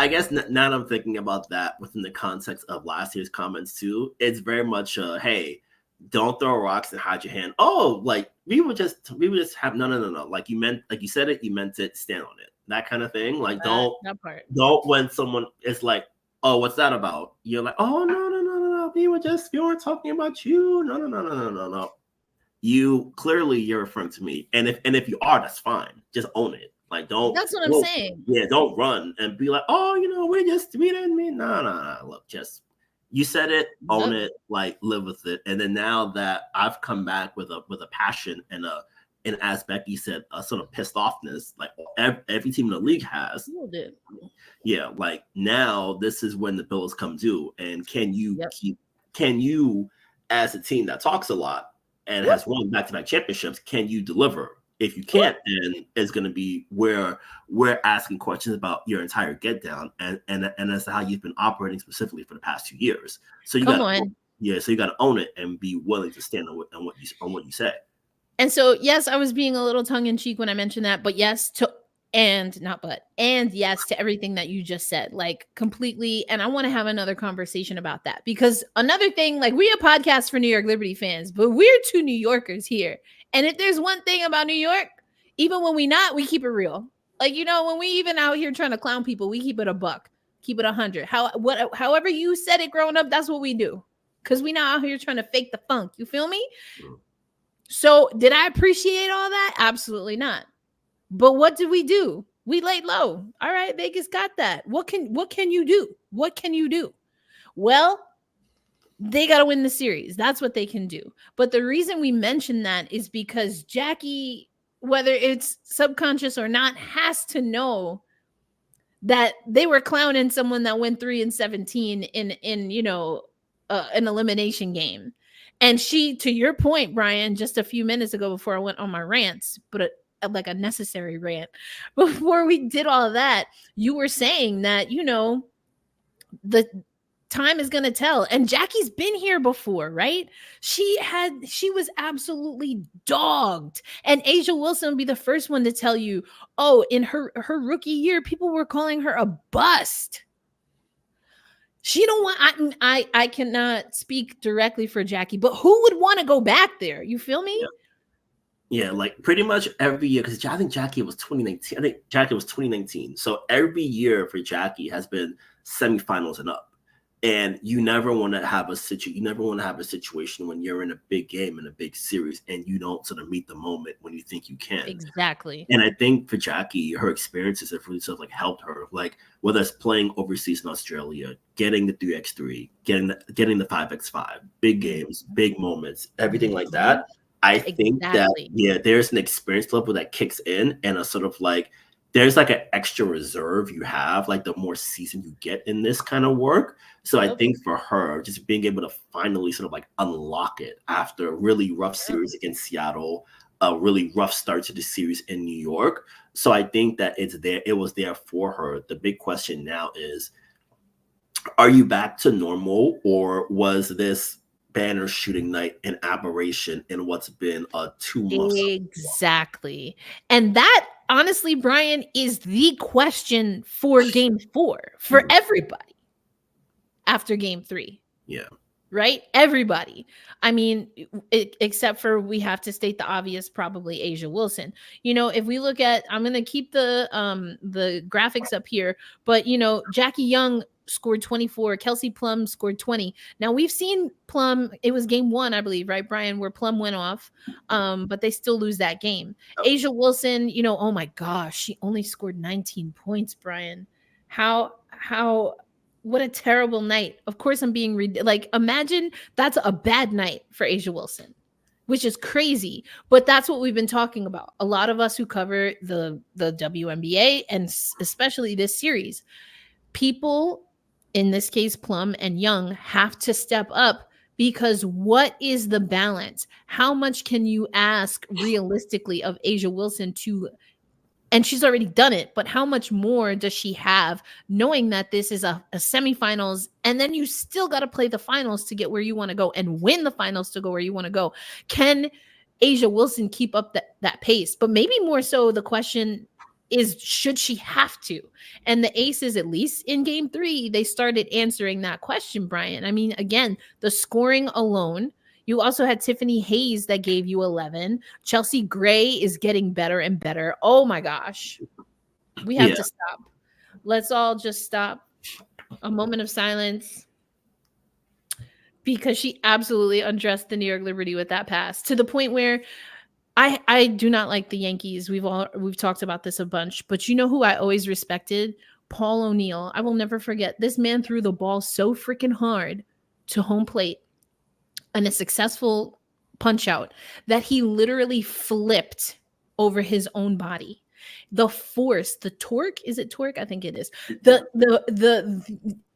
I guess now I'm thinking about that within the context of last year's comments too. It's very much hey, don't throw rocks and hide your hand. Oh, like we would just have no. Like you said it, you meant it, stand on it. That kind of thing. Like don't when someone is like, oh, what's that about? You're like, oh no. We weren't talking about you. No. You're referring to me. And if you are, that's fine. Just own it. Like, don't. That's what I'm saying. Yeah, don't run and be like, oh, we didn't mean. No. Look, just You said it, own Yep. it, like live with it. And then now that I've come back with a passion and as Becky said, a sort of pissed offness, like every team in the league has. People do. Yeah, like now this is when the bills come due. And can you Yep. can you, as a team that talks a lot and has won back-to-back championships, can you deliver? If you can't, then it's going to be where we're asking questions about your entire get down and as to how you've been operating specifically for the past 2 years. So you Come got on. so you got to own it and be willing to stand on what you say. And so, yes, I was being a little tongue in cheek when I mentioned that, but yes to, and not but, and yes to everything that you just said, like completely. And I want to have another conversation about that because another thing, like we're a podcast for New York Liberty fans, but we're two New Yorkers here. And if there's one thing about New York, even when we keep it real. Like, you know, when we even out here trying to clown people, we keep it a buck, keep it 100. However you said it growing up, that's what we do. Because we not out here trying to fake the funk. You feel me? So did I appreciate all that? Absolutely not. But what did we do? We laid low. All right, Vegas got that. What can you do? What can you do? Well, they got to win the series. That's what they can do. But the reason we mention that is because Jackie, whether it's subconscious or not, has to know that they were clowning someone that went 3-17 in you know, an elimination game. And she, to your point, Brian, just a few minutes ago before I went on my rants, but like a necessary rant, before we did all of that, you were saying that, you know, the time is going to tell. And Jackie's been here before, right? She was absolutely dogged. And Asia Wilson would be the first one to tell you, oh, in her rookie year, people were calling her a bust. She don't want, I cannot speak directly for Jackie, but who would want to go back there? You feel me? Yeah, like pretty much every year, because I think Jackie was 2019. I think Jackie was 2019. So every year for Jackie has been semifinals and up. And you never want to have a situation when you're in a big game in a big series and you don't sort of meet the moment when you think you can. Exactly. And I think for Jackie, her experiences have really sort of like helped her, like whether it's playing overseas in Australia, getting the 3x3, getting the 5x5, big games, big moments, everything like that. I think that, yeah, there's an experience level that kicks in and a sort of like, there's like an extra reserve you have, like the more season you get in this kind of work. So I think for her, just being able to finally sort of like unlock it after a really rough series against Seattle, a really rough start to the series in New York. So I think that it was there for her. The big question now is, are you back to normal, or was this banner shooting night an aberration in what's been a 2 months? Exactly. And that, honestly, Brian, is the question for game 4 for everybody after game 3. Yeah. Right? Everybody. I mean, except for we have to state the obvious, probably Asia Wilson. You know, if we look at, I'm going to keep the graphics up here, but you know, Jackie Young scored 24, Kelsey Plum scored 20. Now we've seen Plum, it was game 1, I believe, right, Brian, where Plum went off, but they still lose that game. Asia Wilson, you know, oh my gosh, she only scored 19 points, Brian. What a terrible night. Of course, I'm being like, imagine that's a bad night for Asia Wilson, which is crazy. But that's what we've been talking about. A lot of us who cover the WNBA and especially this series, people, in this case, Plum and Young, have to step up, because what is the balance? How much can you ask realistically of Asia Wilson to, and she's already done it, but how much more does she have, knowing that this is a semifinals, and then you still got to play the finals to get where you want to go and win the finals to go where you want to go? Can Asia Wilson keep up that pace? But maybe more so the question is, should she have to? And the Aces, at least in game 3, they started answering that question, Brian. I mean, again, the scoring alone. You also had Tiffany Hayes that gave you 11. Chelsea Gray is getting better and better. Oh my gosh. We have to stop. Let's all just stop. A moment of silence. Because she absolutely undressed the New York Liberty with that pass, to the point where I do not like the Yankees. We've talked about this a bunch, but you know who I always respected? Paul O'Neill. I will never forget. This man threw the ball so freaking hard to home plate and a successful punch out that he literally flipped over his own body. The force, the torque, is it torque? I think it is.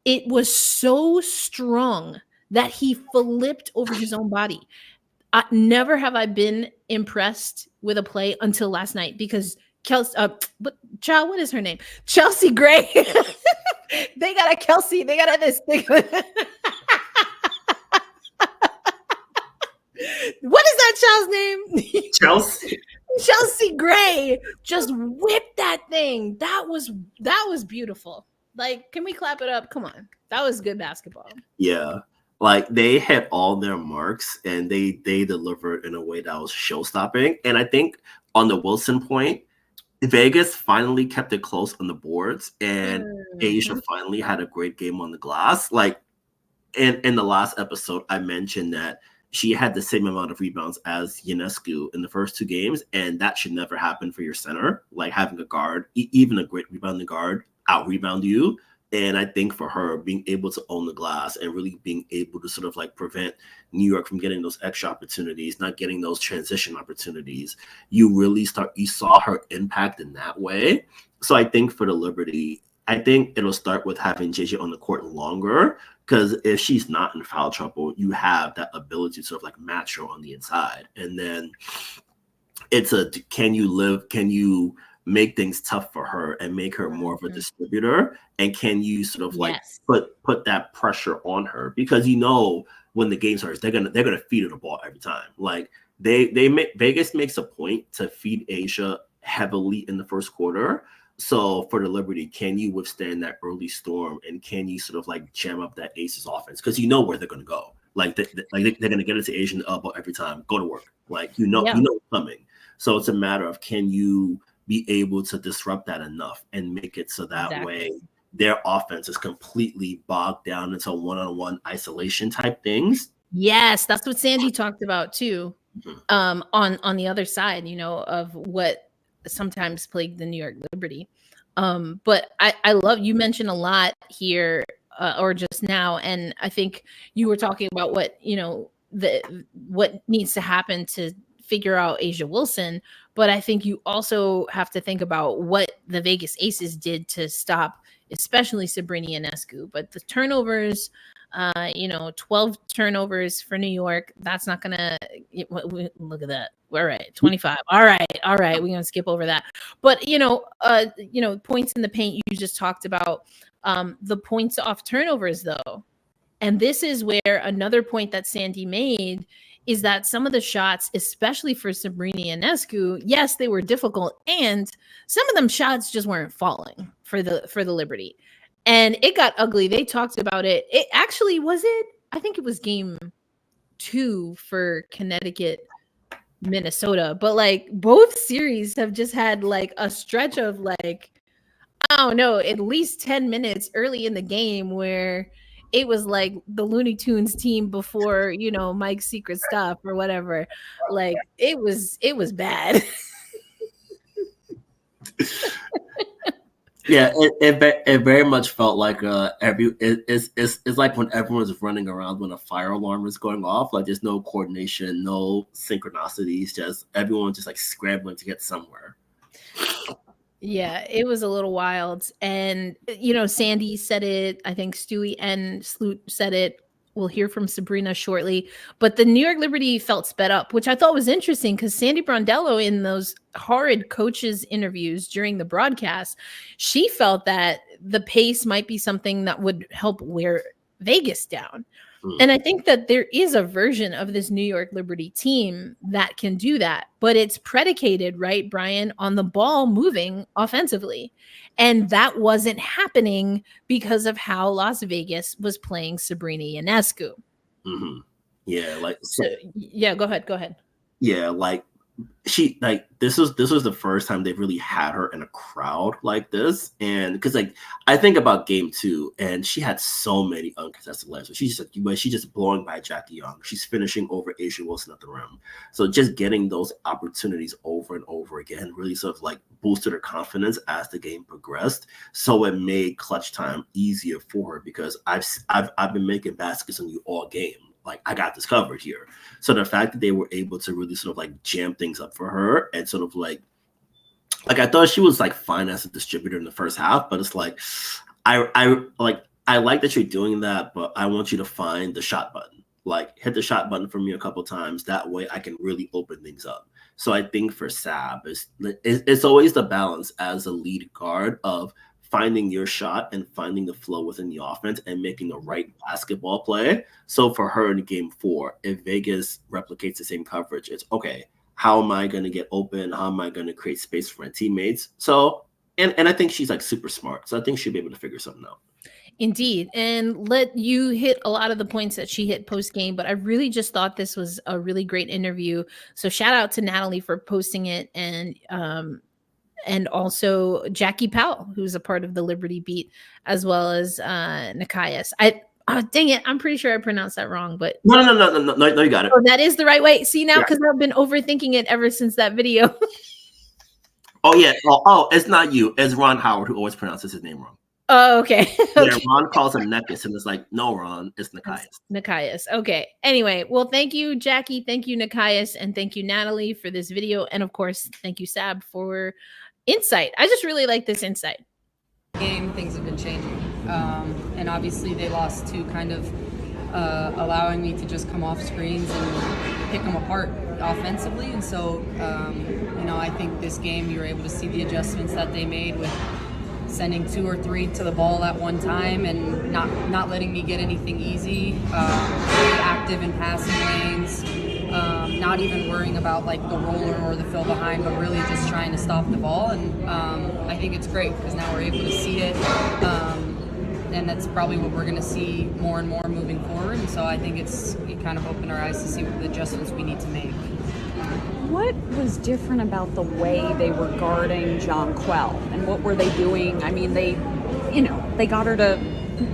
It was so strong that he flipped over his own body. Never have I been impressed with a play until last night, because Kelsey, but child, what is her name? Chelsea Gray. They got a Kelsey. They got a this. What is that child's name? Chelsea. Chelsea Gray just whipped that thing. That was beautiful. Like, can we clap it up? Come on. That was good basketball. Yeah. Like, they hit all their marks and they delivered in a way that was show-stopping. And I think on the Wilson point, Vegas finally kept it close on the boards, and Asia finally had a great game on the glass. Like, in the last episode, I mentioned that she had the same amount of rebounds as Ionescu in the first 2 games, and that should never happen for your center. Like, having a guard, even a great rebounding guard, out-rebound you. And I think for her, being able to own the glass and really being able to sort of like prevent New York from getting those extra opportunities, not getting those transition opportunities, you saw her impact in that way. So I think for the Liberty, I think it'll start with having JJ on the court longer, because if she's not in foul trouble, you have that ability to sort of like match her on the inside. And then it's can you make things tough for her and make her more of a distributor, and can you sort of like put that pressure on her, because when the game starts, they're gonna feed her the ball every time. Like, Vegas makes a point to feed Asia heavily in the first quarter. So for the Liberty, can you withstand that early storm, and can you sort of like jam up that Aces offense, because where they're gonna go. Like, they're gonna get into Asian elbow every time. Go to work. Like, you know it's coming. So it's a matter of, can you be able to disrupt that enough and make it so that way their offense is completely bogged down into one-on-one isolation type things. Yes, that's what Sandy talked about too. On the other side, of what sometimes plagued the New York Liberty. But I love, you mentioned a lot here, or just now, and I think you were talking about what what needs to happen to figure out Asia Wilson, but I think you also have to think about what the Vegas Aces did to stop, especially Sabrina Ionescu. But the turnovers, 12 turnovers for New York, that's not gonna look at that. All right, 25. All right, we're gonna skip over that. But points in the paint, you just talked about the points off turnovers though. And this is where another point that Sandy made is that some of the shots, especially for Sabrina Ionescu, yes, they were difficult, and some of them shots just weren't falling for the Liberty. And it got ugly. They talked about it. It actually I think it was game 2 for Connecticut, Minnesota. But like, both series have just had like a stretch of like, I don't know, at least 10 minutes early in the game where it was like the Looney Tunes team before, Mike's secret stuff or whatever. Like, it was bad. Yeah, it very much felt like it's like when everyone's running around when a fire alarm is going off. Like, there's no coordination, no synchronicities, just everyone just like scrambling to get somewhere. Yeah, it was a little wild. And, Sandy said it. I think Stewie and Sloot said it. We'll hear from Sabrina shortly. But the New York Liberty felt sped up, which I thought was interesting, because Sandy Brondello, in those horrid coaches interviews during the broadcast, she felt that the pace might be something that would help wear Vegas down. And I think that there is a version of this New York Liberty team that can do that, but it's predicated, right, Brian, on the ball moving offensively. And that wasn't happening because of how Las Vegas was playing Sabrina Ionescu. Yeah, like, So, yeah, go ahead. Yeah, like, she like this was the first time they've really had her in a crowd like this, and because like I think about game 2 and she had so many uncontested layups. She's just blowing by Jackie Young. She's finishing over Asia Wilson at the rim. So just getting those opportunities over and over again really sort of like boosted her confidence as the game progressed. So it made clutch time easier for her because I've been making baskets on you all game. Like I got this covered here. So the fact that they were able to really sort of like jam things up for her and sort of like I thought she was like fine as a distributor in the first half, but it's like I like that you're doing that, but I want you to find the shot button. Like hit the shot button for me a couple times. That way I can really open things up. So I think for Sab, it's always the balance as a lead guard of finding your shot and finding the flow within the offense and making the right basketball play. So for her in game 4, if Vegas replicates the same coverage, it's okay, how am I going to get open? How am I going to create space for my teammates? So, and I think she's like super smart. So I think she'll be able to figure something out. Indeed. And let you hit a lot of the points that she hit post game, but I really just thought this was a really great interview. So shout out to Natalie for posting it, and also Jackie Powell, who's a part of the Liberty beat, as well as Nikias. Dang it, I'm pretty sure I pronounced that wrong, but No, you got it. Oh, that is the right way. See now, Yeah. because I've been overthinking it ever since that video. Oh yeah. Oh, it's not you. It's Ron Howard who always pronounces his name wrong. Oh, okay. Yeah, Ron calls him Nekus, and it's like, no, Ron, it's Nikias. Nikias. Okay. Anyway, well, thank you, Jackie. Thank you, Nikias, and thank you, Natalie, for this video, and of course, thank you, Sab, for insight. I just really like this insight. Game, things have been changing, and obviously they lost to kind of allowing me to just come off screens and pick them apart offensively. And so I think this game you were able to see the adjustments that they made with sending 2 or 3 to the ball at one time and not letting me get anything easy, really active in passing lanes, not even worrying about like the roller or the fill behind, but really just trying to stop the ball. And I think it's great because now we're able to see it, and that's probably what we're going to see more and more moving forward. And so I think it kind of opened our eyes to see what the adjustments we need to make. What was different about the way they were guarding Jonquel, and what were they doing? I mean, they got her to,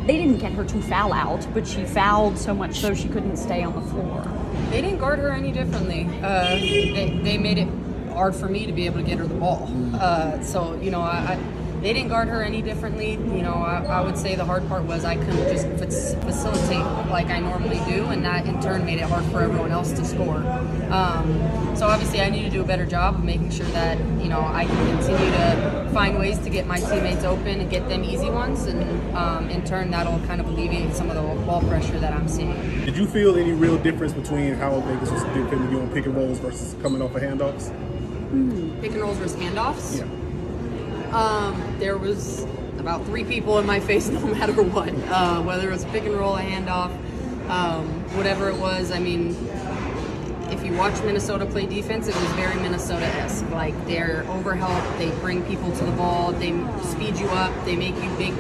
they didn't get her to foul out, but she fouled so much so she couldn't stay on the floor. They didn't guard her any differently. They made it hard for me to be able to get her the ball. They didn't guard her any differently. I would say the hard part was I couldn't just facilitate like I normally do, and that in turn made it hard for everyone else to score. So obviously I need to do a better job of making sure that I can continue to find ways to get my teammates open and get them easy ones, and in turn that'll kind of alleviate some of the ball pressure that I'm seeing. Did you feel any real difference between how Vegas was defending you on pick and rolls versus coming off of handoffs? Pick and rolls versus handoffs? Yeah. There was about 3 people in my face no matter what, whether it was pick and roll, a handoff, whatever it was. I mean, if you watch Minnesota play defense, it was very Minnesota-esque. Like they're overhelp, they bring people to the ball, they speed you up, they make you big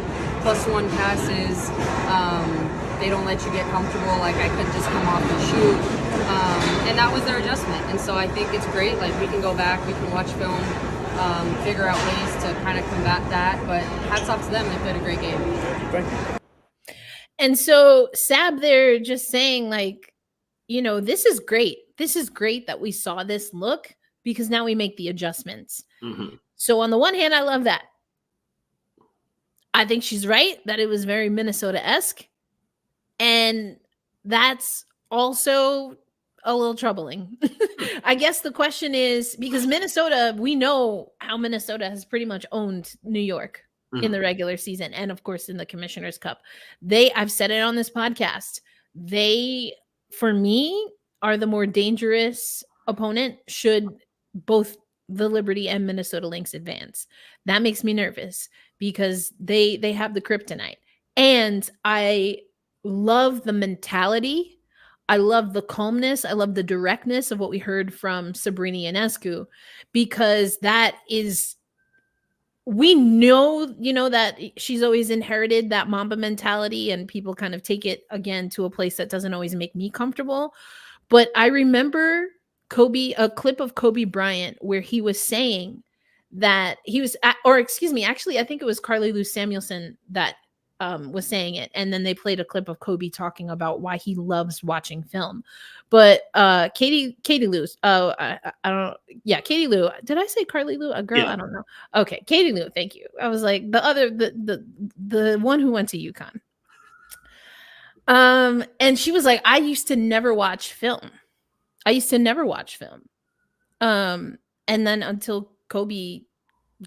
+1 passes. They don't let you get comfortable, like I couldn't just come off and shoot. And that was their adjustment. And so I think it's great, like we can go back, we can watch film, figure out ways to kind of combat that. But hats off to them, they played a great game. Thank you. And so Sab, they're just saying like, this is great. This is great that we saw this look because now we make the adjustments. Mm-hmm. So on the one hand, I love that. I think she's right that it was very Minnesota-esque. And that's also a little troubling. I guess the question is, because Minnesota, we know how Minnesota has pretty much owned New York in the regular season and of course in the Commissioner's Cup. I've said it on this podcast, they, for me, are the more dangerous opponent should both the Liberty and Minnesota Lynx advance. That makes me nervous because they have the kryptonite. And I love the mentality. I love the calmness. I love the directness of what we heard from Sabrina Ionescu, because that is, we know, that she's always inherited that Mamba mentality, and people kind of take it again to a place that doesn't always make me comfortable. But I remember a clip of Kobe Bryant where he was saying that he was, or excuse me, actually, I think it was Carly Lou Samuelson that was saying it, and then they played a clip of Kobe talking about why he loves watching film. But Katie Lou, I don't, yeah, Katie Lou. Did I say Carly Lou? A girl? Yeah. I don't know. Okay, Katie Lou. Thank you. I was like the one who went to UConn. And she was like, I used to never watch film. And then until Kobe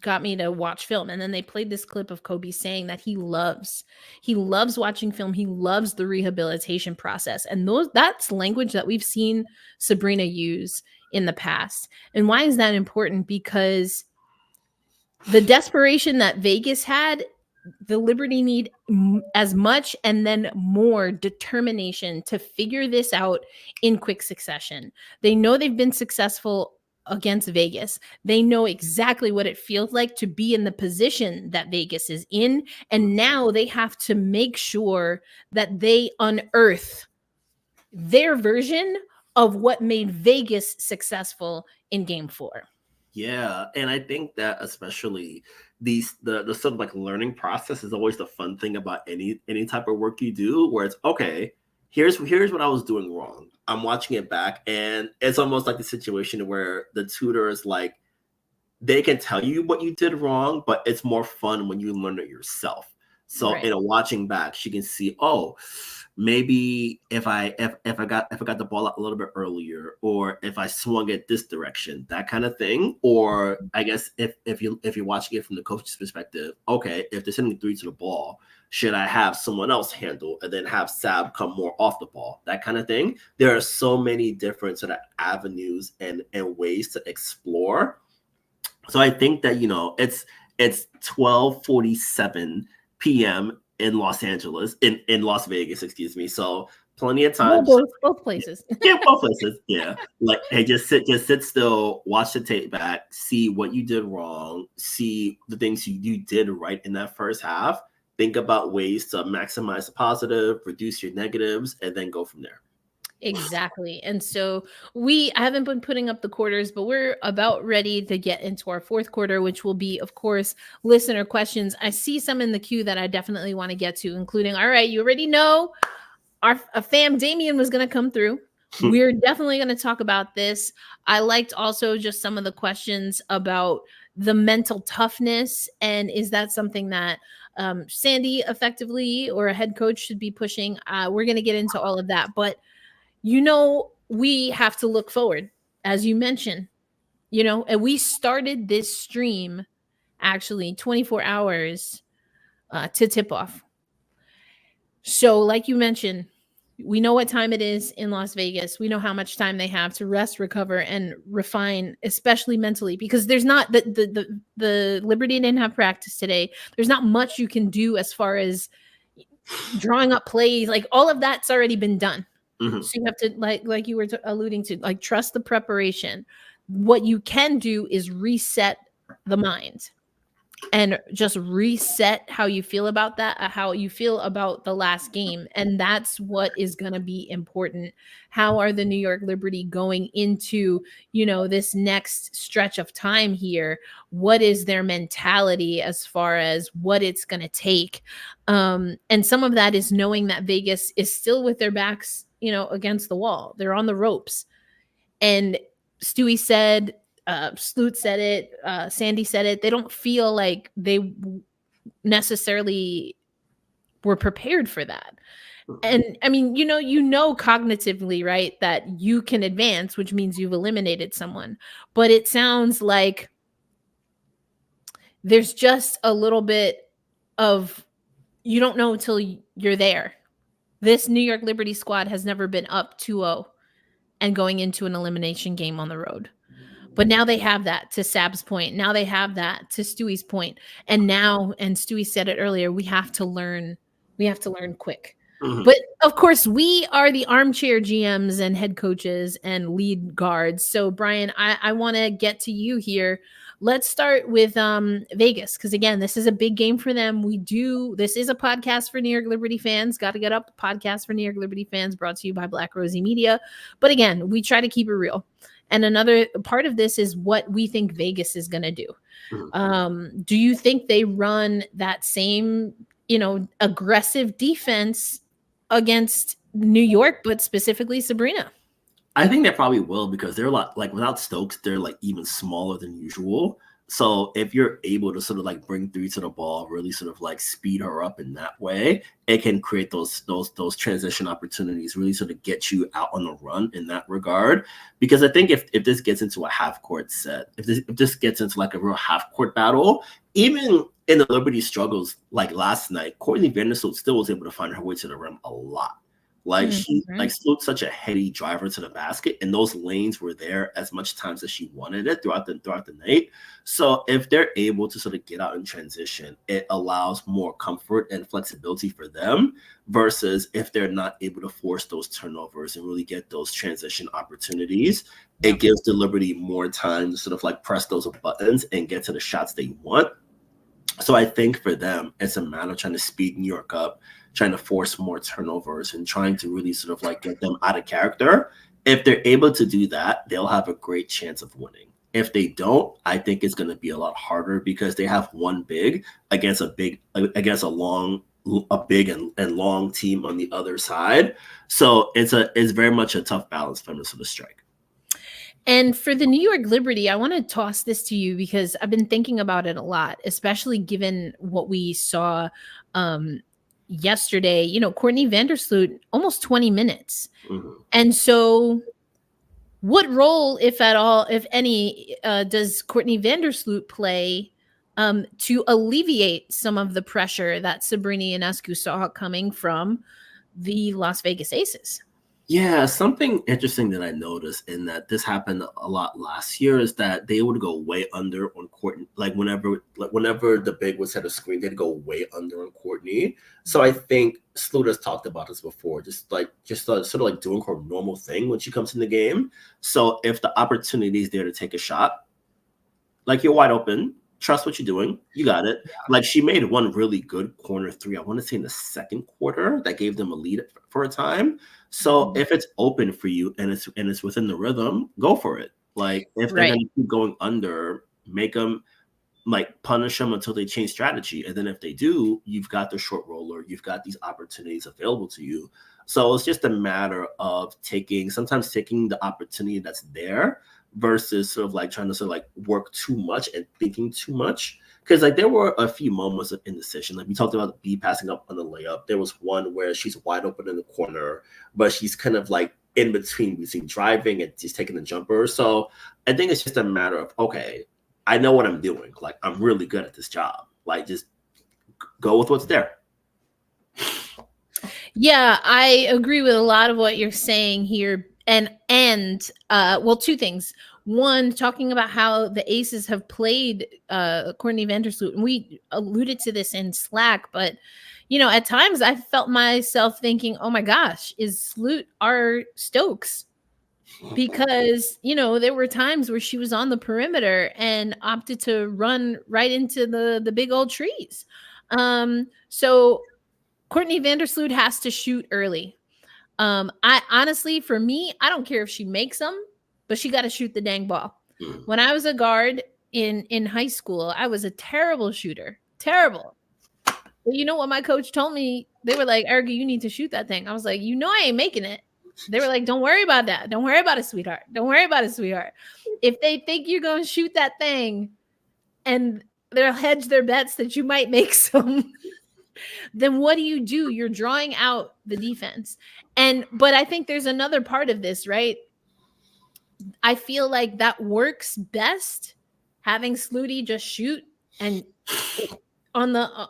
got me to watch film, and then they played this clip of Kobe saying that he loves watching film. He loves the rehabilitation process, and that's language that we've seen Sabrina use in the past. And why is that important? Because the desperation that Vegas had, the Liberty need as much and then more determination to figure this out in quick succession. They know they've been successful against Vegas. They know exactly what it feels like to be in the position that Vegas is in. And now they have to make sure that they unearth their version of what made Vegas successful in Game 4. Yeah, and I think that especially the sort of like learning process is always the fun thing about any type of work you do, where it's okay, here's what I was doing wrong. I'm watching it back, and it's almost like the situation where the tutor is like, they can tell you what you did wrong, but it's more fun when you learn it yourself. So Right. in a watching back, she can see, oh, maybe if I got the ball out a little bit earlier, or if I swung it this direction, that kind of thing. Or I guess if you're watching it from the coach's perspective, okay, if they're sending 3 to the ball, should I have someone else handle and then have Sab come more off the ball? That kind of thing. There are so many different sort of avenues and ways to explore. So I think that, you know, it's 12:47 p.m. in Los Angeles, in Las Vegas, excuse me. So plenty of time. Well, both places. Yeah, both places. Yeah. Like, hey, just sit still, watch the tape back, see what you did wrong, see the things you did right in that first half. Think about ways to maximize the positive, reduce your negatives, and then go from there. Exactly. And so I haven't been putting up the quarters, but we're about ready to get into our fourth quarter, which will be, of course, listener questions. I see some in the queue that I definitely want to get to, including, all right, you already know our fam Damien was going to come through. We're definitely going to talk about this. I liked also just some of the questions about the mental toughness, and is that something that Sandy effectively or a head coach should be pushing? We're going to get into all of that, but you know, we have to look forward, as you mentioned, you know, and we started this stream actually 24 hours to tip off. So like you mentioned, we know what time it is in Las Vegas. We know how much time they have to rest, recover, and refine, especially mentally, because there's not the Liberty didn't have practice today. There's not much you can do as far as drawing up plays. Like all of that's already been done. Mm-hmm. So you have to, like you were alluding to, like, trust the preparation. What you can do is reset the mind and just reset how you feel about that, how you feel about the last game. And that's what is going to be important. How are the New York Liberty going into, you know, this next stretch of time here? What is their mentality as far as what it's going to take? And some of that is knowing that Vegas is still with their backs, you know, against the wall. They're on the ropes. And Stewie said, Sloot said it, Sandy said it, they don't feel like they necessarily were prepared for that. And I mean, you know cognitively, right, that you can advance, which means you've eliminated someone. But it sounds like there's just a little bit of, you don't know until you're there. This New York Liberty squad has never been up 2-0 and going into an elimination game on the road. But now they have that, to Sab's point. Now they have that, to Stewie's point. And now, and Stewie said it earlier, we have to learn quick. Mm-hmm. But of course, we are the armchair GMs and head coaches and lead guards. So Brian, I want to get to you here. Let's start with Vegas, because again, this is a big game for them. This is a podcast for New York Liberty fans. Got to get up, podcast for New York Liberty fans, brought to you by Black Rosie Media. But again, we try to keep it real. And another part of this is what we think Vegas is going to do. Do you think they run that same, aggressive defense against New York, but specifically Sabrina? I think they probably will, because they're like without Stokes, they're like even smaller than usual. So if you're able to sort of like bring three to the ball, really sort of like speed her up in that way, it can create those transition opportunities, really sort of get you out on the run in that regard. Because I think if this gets into a half court set, if this gets into like a real half court battle, even in the Liberty struggles like last night, Courtney Vandersloot still was able to find her way to the rim a lot. Like she still such a heady driver to the basket, and those lanes were there as much times as she wanted it throughout the night. So if they're able to sort of get out in transition, it allows more comfort and flexibility for them, versus if they're not able to force those turnovers and really get those transition opportunities, it gives the Liberty more time to sort of like press those buttons and get to the shots they want. So I think for them, it's a matter of trying to speed New York up, trying to force more turnovers, and trying to really sort of like get them out of character. If they're able to do that, they'll have a great chance of winning. If they don't, I think it's going to be a lot harder, because they have one big against a big and long team on the other side. So it's very much a tough balance for them to sort of strike. And for the New York Liberty, I want to toss this to you, because I've been thinking about it a lot, especially given what we saw yesterday. Courtney Vandersloot, almost 20 minutes. And so what role, if at all, if any, does Courtney Vandersloot play to alleviate some of the pressure that Sabrina Ionescu saw coming from the Las Vegas Aces? Yeah, something interesting that I noticed, in that this happened a lot last year, is that they would go way under on Courtney. Like whenever the big would set a screen, they'd go way under on Courtney. So I think Sloot has talked about this before, just sort of like doing her normal thing when she comes in the game. So if the opportunity is there to take a shot, like you're wide open, trust what you're doing, you got it. Like she made one really good corner three, I want to say in the second quarter, that gave them a lead for a time. So if it's open for you and it's within the rhythm, go for it. Like if they're going to keep going under, make them like punish them until they change strategy. And then if they do, you've got the short roller, you've got these opportunities available to you. So it's just a matter of sometimes taking the opportunity that's there, versus sort of like trying to sort of like work too much and thinking too much. Because like there were a few moments of indecision. Like we talked about B passing up on the layup. There was one where she's wide open in the corner, but she's kind of like in between driving and just taking the jumper. So I think it's just a matter of, okay, I know what I'm doing. Like I'm really good at this job. Like just go with what's there. Yeah, I agree with a lot of what you're saying here. And well, two things. One, talking about how the Aces have played Courtney Vandersloot, and we alluded to this in Slack, but at times I felt myself thinking, oh my gosh, is Sloot our Stokes? Because there were times where she was on the perimeter and opted to run right into the big old trees. So Courtney Vandersloot has to shoot early. I honestly, for me, I don't care if she makes them, but she got to shoot the dang ball. When I was a guard in high school, I was a terrible shooter. Terrible. But you know what my coach told me? They were like, Erica, you need to shoot that thing. I was like, I ain't making it. They were like, don't worry about that. Don't worry about it, sweetheart. Don't worry about it, sweetheart. If they think you're going to shoot that thing and they'll hedge their bets that you might make some, then what do? You're drawing out the defense. But I think there's another part of this, right? I feel like that works best, having Slooty just shoot, and on the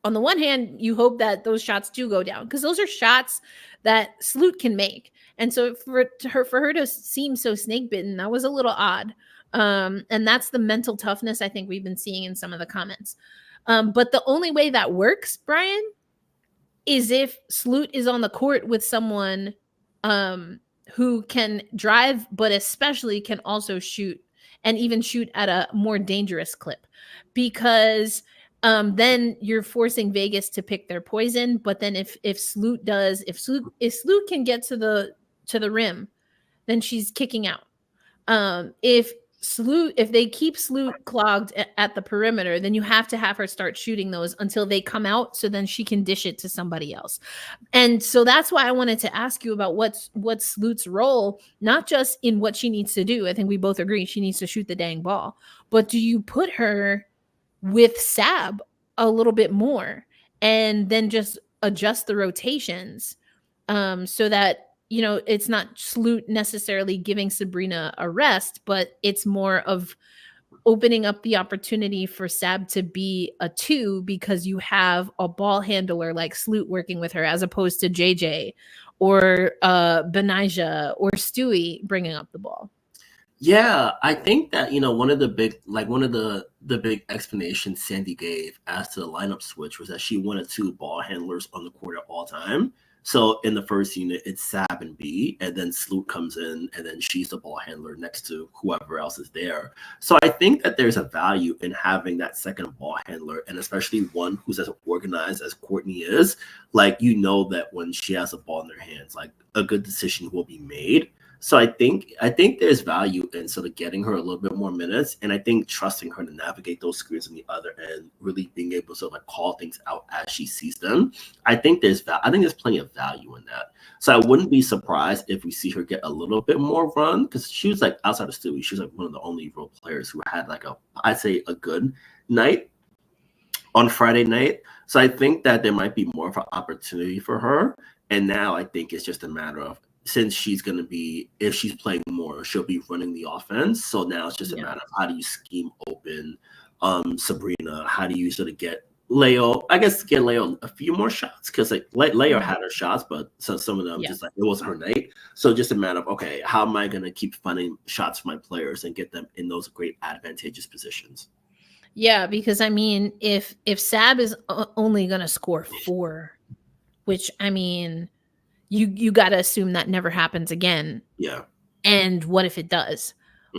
one hand, you hope that those shots do go down, because those are shots that Sloot can make. And so for her to seem so snake bitten, that was a little odd. And that's the mental toughness I think we've been seeing in some of the comments. But the only way that works, Brian, is if Sloot is on the court with someone who can drive, but especially can also shoot, and even shoot at a more dangerous clip, because then you're forcing Vegas to pick their poison. But then if Sloot can get to the rim, then she's kicking out. If they keep Sloot clogged at the perimeter, then you have to have her start shooting those until they come out, so then she can dish it to somebody else. And so that's why I wanted to ask you about what's Sloot's role, not just in what she needs to do. I think we both agree she needs to shoot the dang ball, but do you put her with Sab a little bit more and then just adjust the rotations so that it's not Sloot necessarily giving Sabrina a rest, but it's more of opening up the opportunity for Sab to be a 2 because you have a ball handler like Sloot working with her as opposed to JJ or Benijah or Stewie bringing up the ball. Yeah, I think that one of the big explanations Sandy gave as to the lineup switch was that she wanted 2 ball handlers on the court at all time. So in the first unit, it's Sab and B, and then Sloot comes in, and then she's the ball handler next to whoever else is there. So I think that there's a value in having that second ball handler, and especially one who's as organized as Courtney is. Like, that when she has a ball in their hands, like, a good decision will be made. So I think there's value in sort of getting her a little bit more minutes, and I think trusting her to navigate those screens on the other end, really being able to like call things out as she sees them. I think there's plenty of value in that. So I wouldn't be surprised if we see her get a little bit more run, because she was like, outside of Stewie, she was like one of the only role players who had like I'd say a good night on Friday night. So I think that there might be more of an opportunity for her. And now I think it's just a matter of, since she's going to be, if she's playing more, she'll be running the offense. So now it's just a matter of how do you scheme open Sabrina? How do you sort of get Leo a few more shots? Because like Leo had her shots, but some of them just like it wasn't her night. So just a matter of, okay, how am I going to keep finding shots for my players and get them in those great advantageous positions? Yeah, because I mean, if Sab is only going to score 4, which I mean, you got to assume that never happens again. Yeah. And what if it does?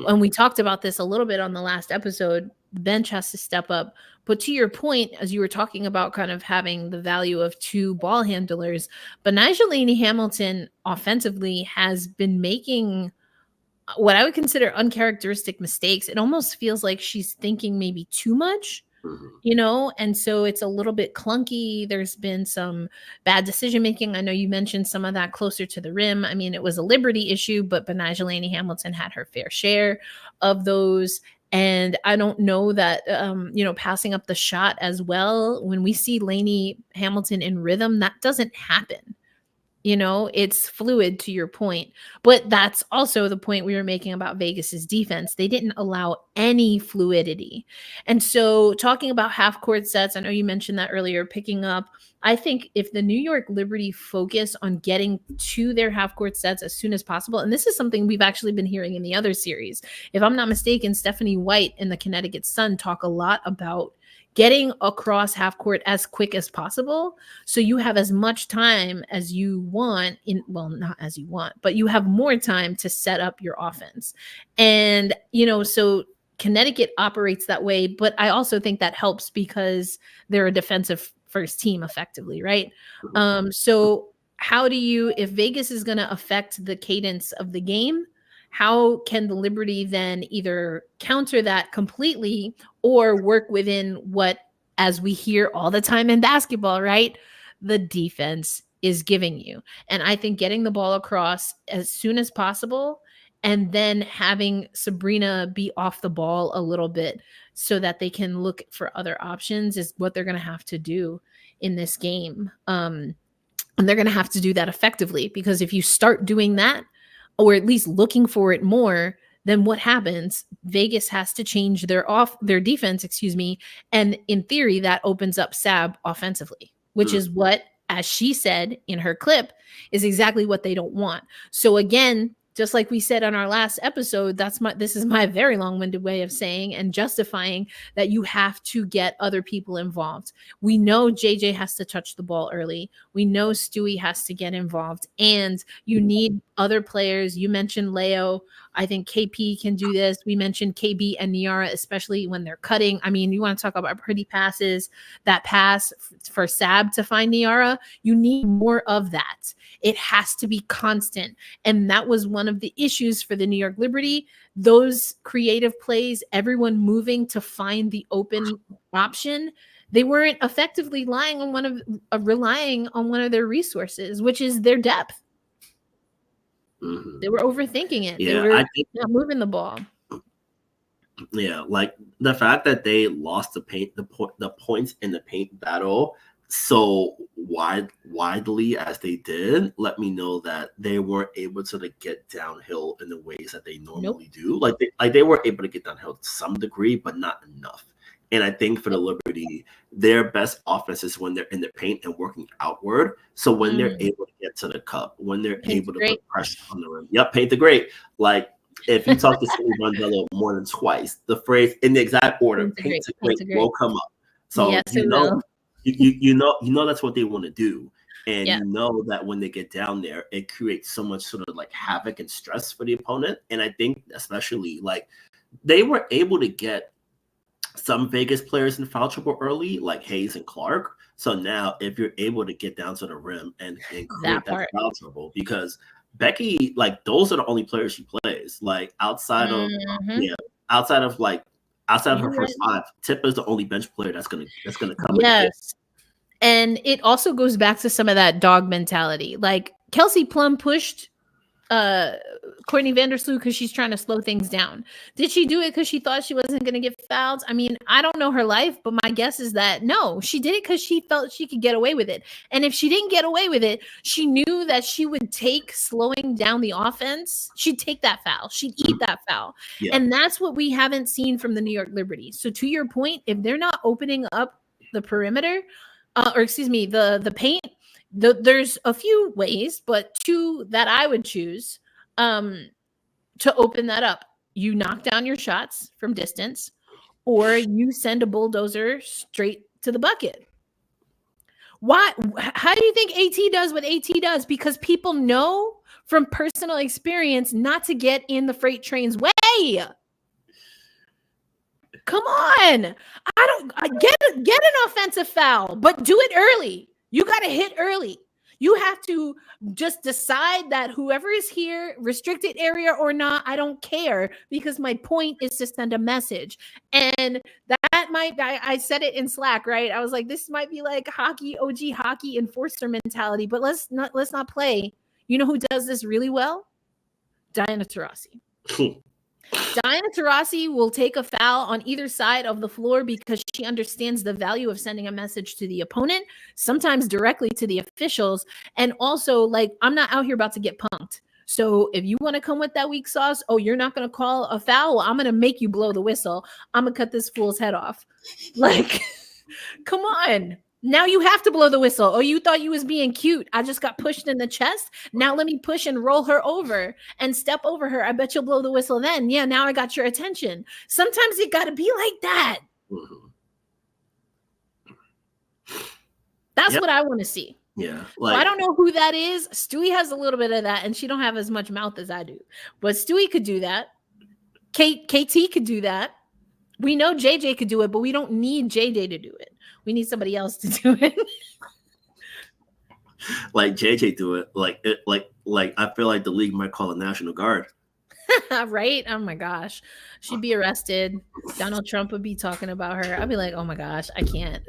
And we talked about this a little bit on the last episode. The bench has to step up. But to your point, as you were talking about kind of having the value of 2 ball handlers, Benijah Hamilton offensively has been making what I would consider uncharacteristic mistakes. It almost feels like she's thinking maybe too much. And so it's a little bit clunky. There's been some bad decision making. I know you mentioned some of that closer to the rim. I mean, it was a liberty issue, but Benijah Hamilton had her fair share of those. And I don't know that, passing up the shot as well. When we see Lainey Hamilton in rhythm, that doesn't happen. It's fluid, to your point. But that's also the point we were making about Vegas's defense. They didn't allow any fluidity. And so talking about half court sets, I know you mentioned that earlier, picking up. I think if the New York Liberty focus on getting to their half court sets as soon as possible, and this is something we've actually been hearing in the other series. If I'm not mistaken, Stephanie White in the Connecticut Sun talk a lot about getting across half court as quick as possible. So you have as much time as you want not as you want, but you have more time to set up your offense. And, so Connecticut operates that way, but I also think that helps because they're a defensive first team effectively. Right. So how do you, if Vegas is going to affect the cadence of the game, how can the Liberty then either counter that completely or work within what, as we hear all the time in basketball, right, the defense is giving you? And I think getting the ball across as soon as possible and then having Sabrina be off the ball a little bit so that they can look for other options is what they're going to have to do in this game. And they're going to have to do that effectively, because if you start doing that, or at least looking for it more, then what happens? Vegas has to change their defense, and in theory, that opens up Sab offensively, which is what, as she said in her clip, is exactly what they don't want. So again, just like we said on our last episode, this is my very long-winded way of saying and justifying that you have to get other people involved. We know JJ has to touch the ball early. We know Stewie has to get involved, and you need other players. You mentioned Leo. I think KP can do this. We mentioned KB and Niara, especially when they're cutting. I mean, you want to talk about pretty passes, that pass for Sab to find Niara, you need more of that. It has to be constant. And that was one of the issues for the New York Liberty. Those creative plays, everyone moving to find the open option, they weren't effectively relying on one of their resources, which is their depth. Mhm. They were overthinking it. Yeah, They were I think not moving the ball. Yeah, like the fact that they lost the points in the paint battle so widely as they did, let me know that they weren't able to get downhill in the ways that they normally do. Like they were able to get downhill to some degree, but not enough. And I think for the Liberty, their best offense is when they're in the paint and working outward. So when they're able to get to the cup, when they're able to put pressure on the rim. Yep, paint the great. Like if you talk to Cindy Brondello more than twice, the phrase in the exact order, paint to great, will come up. So yes, you know that's what they want to do. And you know that when they get down there, it creates so much sort of like havoc and stress for the opponent. And I think especially like they were able to get some Vegas players in foul trouble early, like Hayes and Clark. So now if you're able to get down to the rim and create that foul trouble, because Becky, like those are the only players she plays. Like outside of her first five, Tip is the only bench player that's gonna come. Yes. And it also goes back to some of that dog mentality. Like Kelsey Plum pushed Courtney Vandersloot because she's trying to slow things down. Did she do it because she thought she wasn't going to get fouled? I mean, I don't know her life, but my guess is that no, she did it because she felt she could get away with it. And if she didn't get away with it, she knew that she would take slowing down the offense. She'd take that foul. She'd eat that foul. Yeah. And that's what we haven't seen from the New York Liberty. So to your point, if they're not opening up the perimeter, the paint, there's a few ways, but two that I would choose to open that up. You knock down your shots from distance, or you send a bulldozer straight to the bucket. Why? How do you think AT does what AT does? Because people know from personal experience not to get in the freight train's way. Come on. I get an offensive foul, but do it early. You got to hit early. You have to just decide that whoever is here, restricted area or not, I don't care, because my point is to send a message. And that might, I said it in Slack, right? I was like, this might be like hockey, OG hockey enforcer mentality, but let's not play. You know who does this really well? Diana Taurasi. Diana Taurasi will take a foul on either side of the floor because she understands the value of sending a message to the opponent, sometimes directly to the officials. And also, like, I'm not out here about to get punked. So if you want to come with that weak sauce, oh, you're not going to call a foul? Well, I'm going to make you blow the whistle. I'm going to cut this fool's head off. Like, come on. Now you have to blow the whistle. Oh, you thought you was being cute. I just got pushed in the chest. Now let me push and roll her over and step over her. I bet you'll blow the whistle then. Yeah, now I got your attention. Sometimes it got to be like that. That's what I want to see. Yeah. Like, so I don't know who that is. Stewie has a little bit of that, and she don't have as much mouth as I do. But Stewie could do that. KT could do that. We know JJ could do it, but we don't need JJ to do it. We need somebody else to do it. Like JJ do it. Like I feel like the league might call a National Guard. Right? Oh my gosh. She'd be arrested. Donald Trump would be talking about her. I'd be like, oh my gosh, I can't.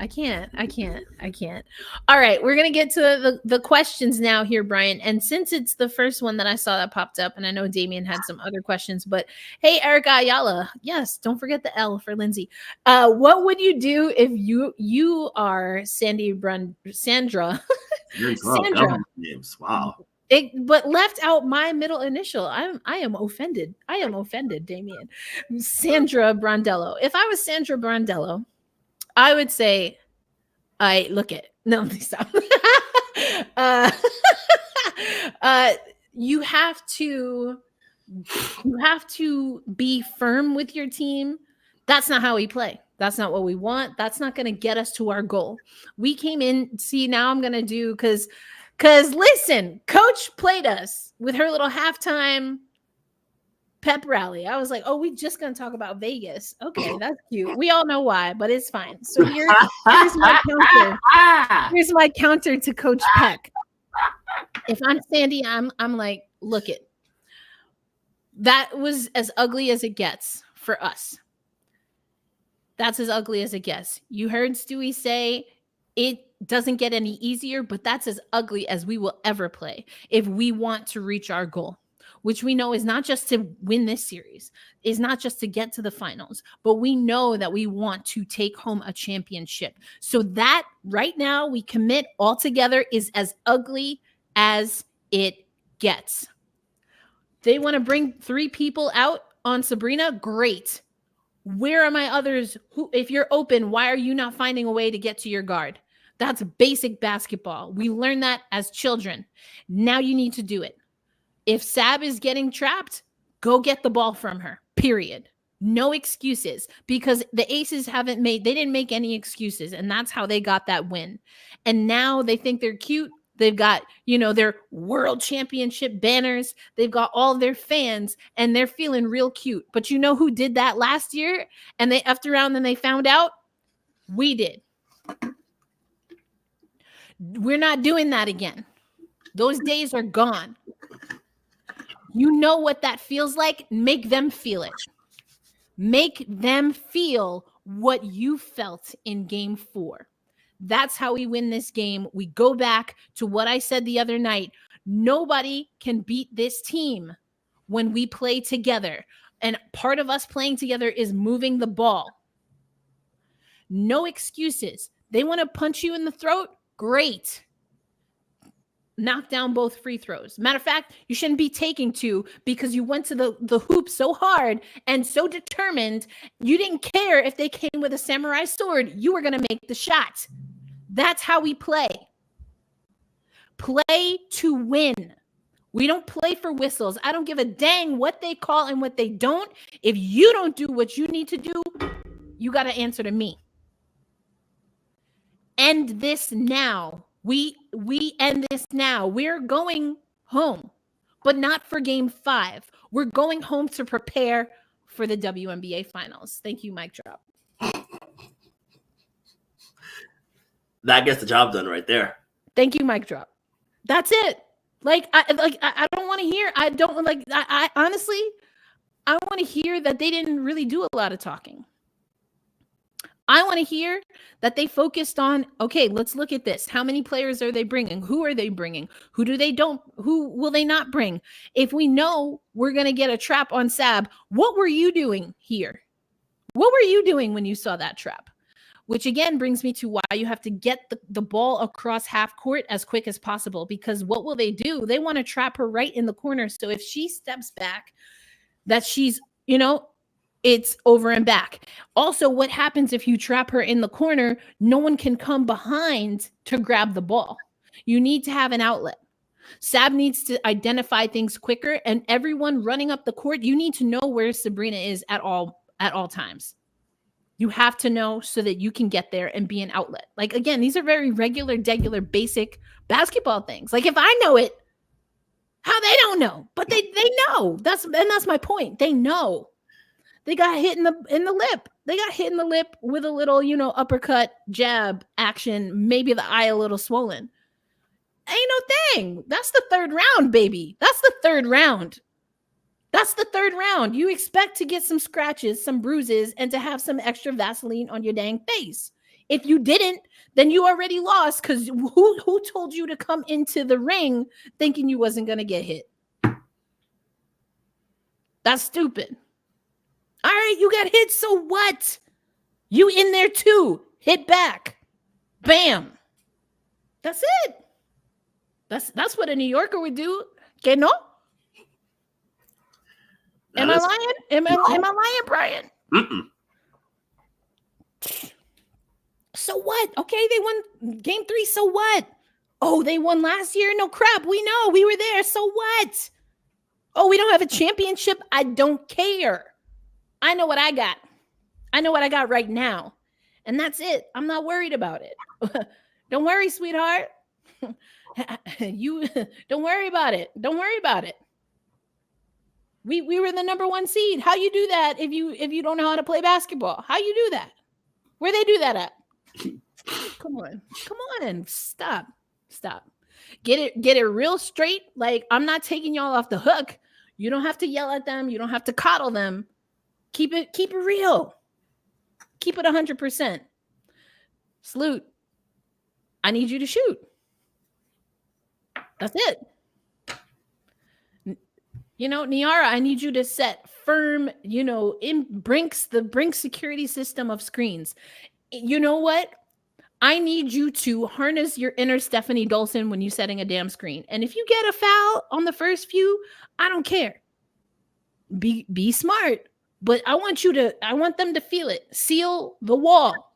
All right, we're going to get to the questions now here, Brian. And since it's the first one that I saw that popped up, and I know Damien had some other questions, but hey, Erica Ayala. Yes, don't forget the L for Lindsay. What would you do if you are Sandra? Sandra. Names. Wow. But left out my middle initial. I am offended. I am offended, Damien. Sandra Brondello. If I was Sandra Brondello, I would say, stop. You have to be firm with your team. That's not how we play. That's not what we want. That's not going to get us to our goal. We came in. See, now I'm going to do because listen, coach played us with her little halftime pep rally. I was like, oh, we just gonna talk about Vegas. Okay, that's cute. We all know why, but it's fine. So here's my counter. Here's my counter to Coach Peck. If I'm Sandy, I'm like, look it. That was as ugly as it gets for us. That's as ugly as it gets. You heard Stewie say it doesn't get any easier, but that's as ugly as we will ever play if we want to reach our goal, which we know is not just to win this series, is not just to get to the finals, but we know that we want to take home a championship. So that right now we commit all together is as ugly as it gets. They want to bring 3 people out on Sabrina. Great. Where are my others? Who, if you're open, why are you not finding a way to get to your guard? That's basic basketball. We learned that as children. Now you need to do it. If Sab is getting trapped, go get the ball from her, period. No excuses, because the Aces they didn't make any excuses, and that's how they got that win. And now they think they're cute. They've got, their world championship banners. They've got all their fans, and they're feeling real cute. But you know who did that last year? And they effed around and they found out? We did. We're not doing that again. Those days are gone. You know what that feels like? Make them feel it. Make them feel what you felt in game 4. That's how we win this game. We go back to what I said the other night. Nobody can beat this team when we play together. And part of us playing together is moving the ball. No excuses. They want to punch you in the throat? Great. Knock down both free throws. Matter of fact, you shouldn't be taking 2 because you went to the hoop so hard and so determined. You didn't care if they came with a samurai sword. You were going to make the shot. That's how we play. Play to win. We don't play for whistles. I don't give a dang what they call and what they don't. If you don't do what you need to do, you got to answer to me. End this now. We end this now. We're going home, but not for game 5. We're going home to prepare for the WNBA finals. Thank you, mic drop. That gets the job done right there. Thank you, mic drop. That's it. I don't want to hear. I honestly, I want to hear that they didn't really do a lot of talking. I want to hear that they focused on, okay, let's look at this. How many players are they bringing? Who are they bringing? Who will they not bring? If we know we're going to get a trap on Sab, what were you doing here? What were you doing when you saw that trap? Which again brings me to why you have to get the ball across half court as quick as possible, because what will they do? They want to trap her right in the corner. So if she steps back, that she's, it's over and back. Also, what happens if you trap her in the corner? No one can come behind to grab the ball. You need to have an outlet. Sab needs to identify things quicker, and everyone running up the court, you need to know where Sabrina is at all times. You have to know so that you can get there and be an outlet. Like, again, these are very regular, basic basketball things. Like, if I know it, how they don't know? But they know. That's my point. They know. They got hit in the lip. They got hit in the lip with a little, uppercut, jab action, maybe the eye a little swollen. Ain't no thing. That's the 3rd round, baby. That's the 3rd round. That's the 3rd round. You expect to get some scratches, some bruises, and to have some extra Vaseline on your dang face. If you didn't, then you already lost, because who told you to come into the ring thinking you wasn't going to get hit? That's stupid. All right, you got hit, so what? You in there too. Hit back. Bam. That's it. That's what a New Yorker would do. Que no? Am I lying? Am I lying, Brian? Mm-mm. So what? Okay, they won game 3. So what? Oh, they won last year? No crap. We know. We were there. So what? Oh, we don't have a championship? I don't care. I know what I got. I know what I got right now. And that's it. I'm not worried about it. Don't worry, sweetheart. You don't worry about it. Don't worry about it. We were the number 1 seed. How you do that if you don't know how to play basketball? How you do that? Where they do that at? Come on, stop. Get it real straight. Like, I'm not taking y'all off the hook. You don't have to yell at them. You don't have to coddle them. Keep it real. Keep it 100%. Salute. I need you to shoot. That's it. Niara, I need you to set firm, in the Brinks security system of screens. You know what? I need you to harness your inner Stephanie Dolson when you're setting a damn screen. And if you get a foul on the first few, I don't care. Be smart, but I want them to feel it. Seal the wall.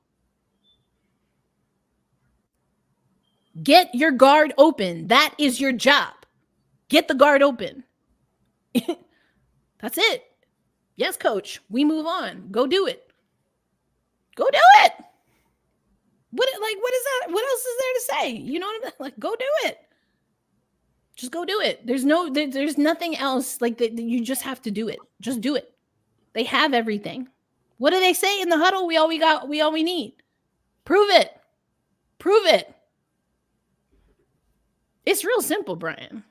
Get your guard open. That is your job. Get the guard open. That's it. Yes, coach. We move on. Go do it. Go do it. What is that? What else is there to say? You know what I mean? Like, go do it. Just go do it. There's nothing else. Like, you just have to do it. Just do it. They have everything. What do they say in the huddle? We all we need. Prove it. Prove it. It's real simple, Brian.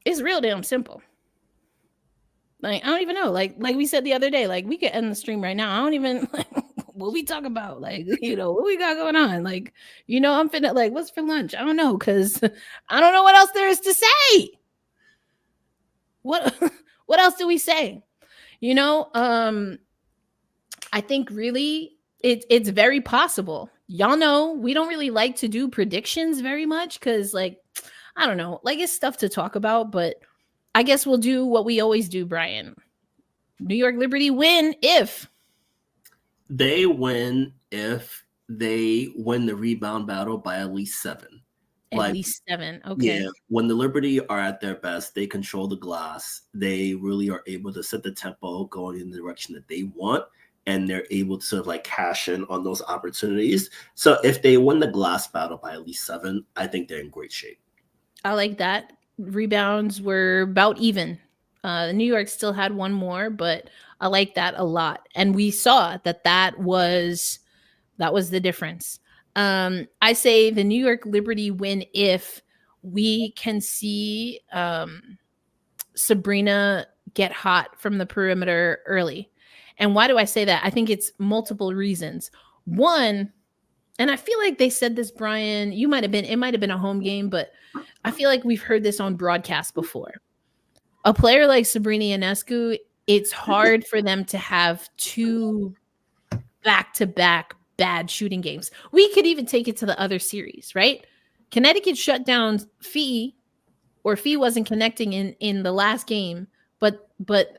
It's real damn simple. Like, I don't even know. Like we said the other day, like, we could end the stream right now. I don't even like what we talk about. Like, what we got going on. Like, I'm finna, like, what's for lunch? I don't know, because I don't know what else there is to say. What else do we say? I think really it's very possible. Y'all know we don't really like to do predictions very much because, like, I don't know, like, it's stuff to talk about, but I guess we'll do what we always do, Brian. New York Liberty win if they win the rebound battle by at least 7. At least 7. Okay. Yeah, when the Liberty are at their best, they control the glass. They really are able to set the tempo going in the direction that they want, and they're able to sort of like cash in on those opportunities. So if they win the glass battle by at least 7, I think they're in great shape. I like that. Rebounds were about even. New York still had one more, but I like that a lot. And we saw that was the difference. I say the New York Liberty win if we can see Sabrina get hot from the perimeter early. And why do I say that? I think it's multiple reasons. One, and I feel like they said this, Brian, it might have been a home game, but I feel like we've heard this on broadcast before. A player like Sabrina Ionescu, it's hard for them to have 2 back-to-back bad shooting games. We could even take it to the other series, right? Connecticut shut down Fee, or Fee wasn't connecting in the last game, but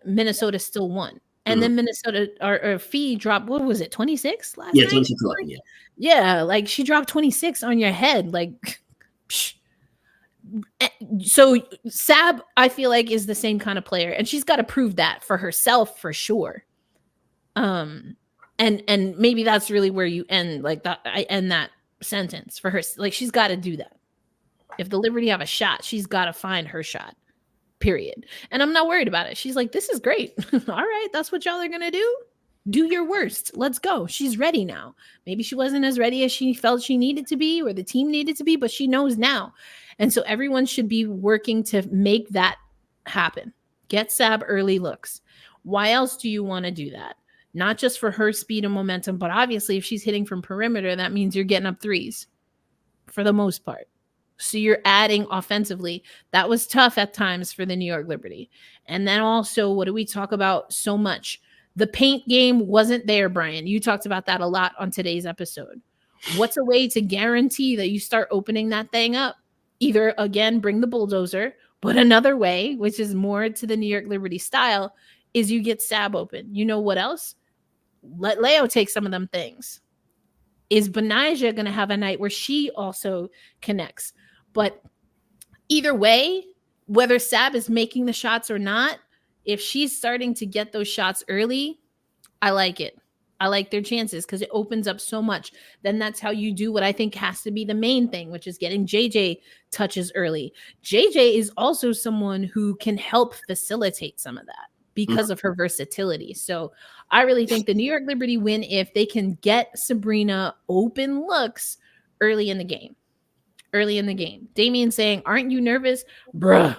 Minnesota still won. And then Minnesota or Fee dropped, what was it, 26 last night? 26 11, yeah. Yeah, like, she dropped 26 on your head. Like, psh. So Sab, I feel like, is the same kind of player, and she's got to prove that for herself for sure. And maybe that's really where you end, like, that. I end that sentence for her. Like, she's got to do that. If the Liberty have a shot, she's got to find her shot. Period. And I'm not worried about it. She's like, this is great. All right, that's what y'all are gonna do. Do your worst. Let's go. She's ready now. Maybe she wasn't as ready as she felt she needed to be, or the team needed to be, but she knows now. And so everyone should be working to make that happen. Get Sab early looks. Why else do you want to do that? Not just for her speed and momentum, but obviously if she's hitting from perimeter, that means you're getting up threes for the most part. So you're adding offensively. That was tough at times for the New York Liberty. And then also, what do we talk about so much? The paint game wasn't there, Brian. You talked about that a lot on today's episode. What's a way to guarantee that you start opening that thing up? Either, again, bring the bulldozer, but another way, which is more to the New York Liberty style, is you get Sab open. You know what else? Let Leo take some of them things. Is Benijah going to have a night where she also connects? But either way, whether Sab is making the shots or not, if she's starting to get those shots early, I like it. I like their chances because it opens up so much. Then that's how you do what I think has to be the main thing, which is getting JJ touches early. JJ is also someone who can help facilitate some of that because of her versatility. So I really think the New York Liberty win if they can get Sabrina open looks early in the game. Early in the game. Damian saying, aren't you nervous? Bruh.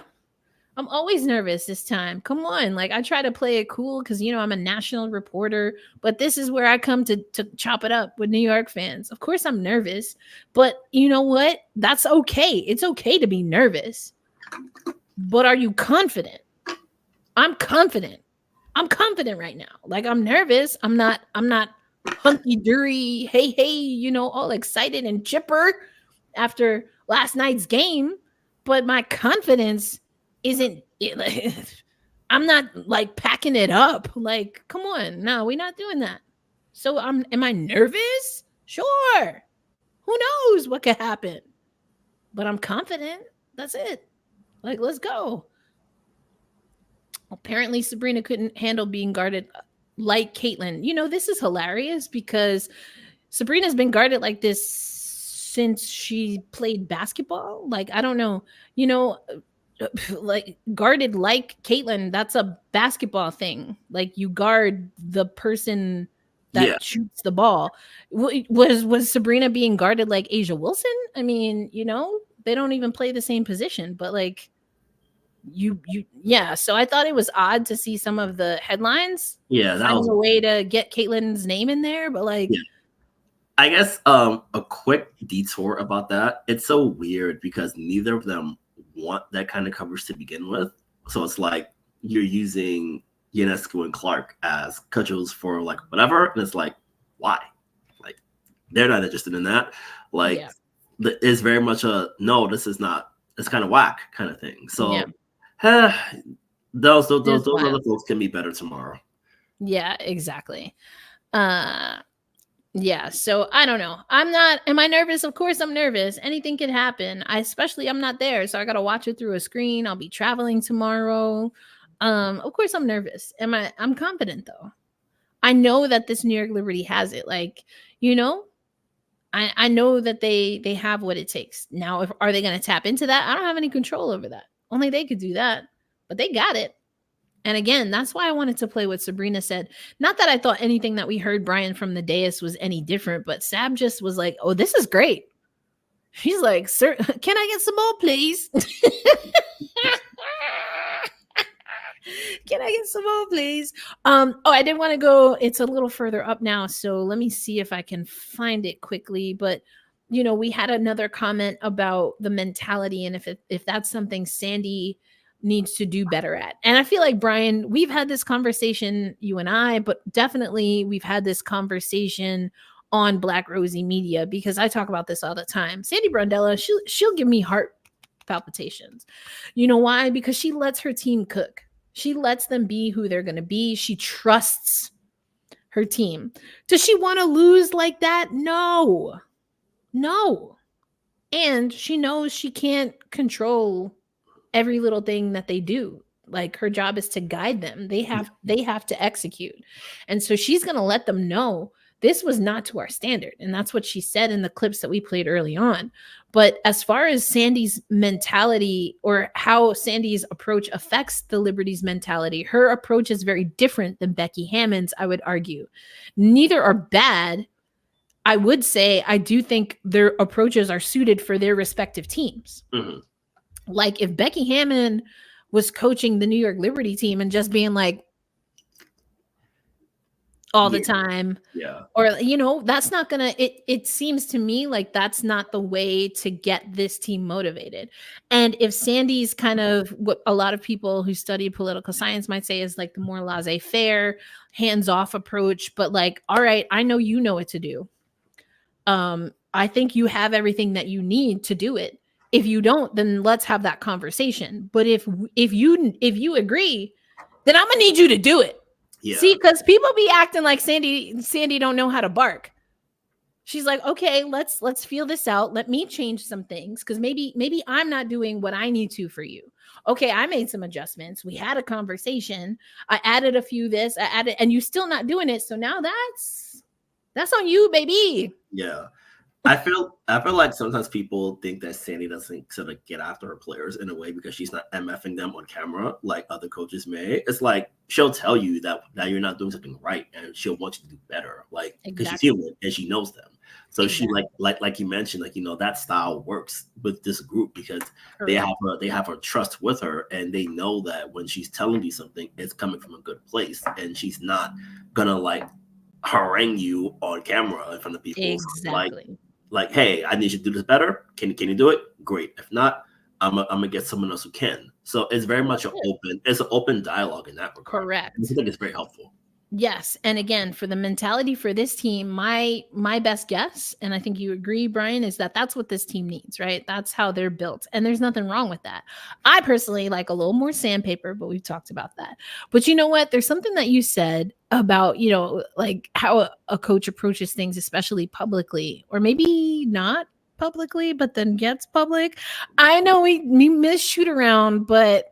I'm always nervous this time. Come on. Like, I try to play it cool because, you know, I'm a national reporter, but this is where I come to chop it up with New York fans. Of course, I'm nervous, but you know what? That's okay. It's okay to be nervous. But are you confident? I'm confident. I'm confident right now. Like, I'm nervous. I'm not hunky-dory, hey, you know, all excited and chipper after last night's game, but my confidence isn't I'm not like packing it up. Like, come on. No, we're not doing that. So am I nervous? Sure. Who knows what could happen? But I'm confident. That's it. Like, let's go. Apparently Sabrina couldn't handle being guarded like Caitlin. You know, this is hilarious because Sabrina's been guarded like this since she played basketball. Like, I don't know, you know, like guarded like Caitlin, that's a basketball thing. Like, you guard the person that shoots the ball. Was Sabrina being guarded like Asia Wilson? I mean, you know, they don't even play the same position, but like yeah. So I thought it was odd to see some of the headlines. Yeah, that was a way to get Caitlin's name in there, but like, I guess a quick detour about that. It's so weird because neither of them want that kind of coverage to begin with. So it's like you're using Ionescu and Clark as cudgels for like whatever, and it's like, why? Like, they're not interested in that. Like, it's very much a no. This is not. It's kind of whack kind of thing. So those other folks can be better tomorrow. Yeah, exactly. Yeah, so I don't know. Am I nervous? Of course I'm nervous. Anything could happen. I'm not there, so I got to watch it through a screen. I'll be traveling tomorrow. Of course I'm nervous. I'm confident though. I know that this New York Liberty has it. Like, you know, I know that they have what it takes. Now, are they going to tap into that? I don't have any control over that. Only they could do that, but they got it. And again, that's why I wanted to play what Sabrina said. Not that I thought anything that we heard Brian from the dais was any different, but Sab just was like, oh, this is great. She's like, sir, can I get some more, please? Can I get some more, please? I did want to go. It's a little further up now, so let me see if I can find it quickly. But you know, we had another comment about the mentality and if that's something Sandy needs to do better at. And I feel like, Brian, we've had this conversation, you and I, but definitely we've had this conversation on Black Rosie Media because I talk about this all the time. Sandy Brandella, she'll give me heart palpitations. You know why? Because she lets her team cook. She lets them be who they're going to be. She trusts her team. Does she want to lose like that? No. And she knows she can't control every little thing that they do. Like, her job is to guide them. They have to execute. And so she's going to let them know this was not to our standard. And that's what she said in the clips that we played early on. But as far as Sandy's mentality or how Sandy's approach affects the Liberty's mentality, her approach is very different than Becky Hammond's, I would argue. Neither are bad. I would say I do think their approaches are suited for their respective teams. Mm-hmm. Like, if Becky Hammond was coaching the New York Liberty team and just being like all the time, or, you know, that's not gonna, it seems to me like that's not the way to get this team motivated. And if Sandy's kind of what a lot of people who study political science might say is like the more laissez-faire, hands-off approach, but like, all right, I know you know what to do. I think you have everything that you need to do it. If you don't, then let's have that conversation. But if you agree, then I'm gonna need you to do it. Yeah. See, because people be acting like Sandy don't know how to bark. She's like, okay, let's feel this out. Let me change some things because maybe I'm not doing what I need to for you. Okay, I made some adjustments. We had a conversation. I added a few this, I added, and you still not doing it. So now that's on you, baby. Yeah. I feel like sometimes people think that Sandy doesn't sort of get after her players in a way because she's not MFing them on camera like other coaches may. It's like she'll tell you that you're not doing something right and she'll want you to do better, like because she's human and she knows them. So she like you mentioned, like, you know, that style works with this group because they have her trust with her and they know that when she's telling you something, it's coming from a good place and she's not gonna like harangue you on camera in front of people. Exactly. Like, hey, I need you to do this better. Can you do it? Great. If not, I'm gonna get someone else who can. So it's very much an open dialogue in that regard. Correct. I think it's very helpful. Yes. And again, for the mentality for this team, my best guess, and I think you agree, Brian, is that that's what this team needs, right? That's how they're built. And there's nothing wrong with that. I personally like a little more sandpaper, but we've talked about that. But you know what? There's something that you said about, you know, like how a coach approaches things, especially publicly, or maybe not publicly, but then gets public. I know we miss shoot around, but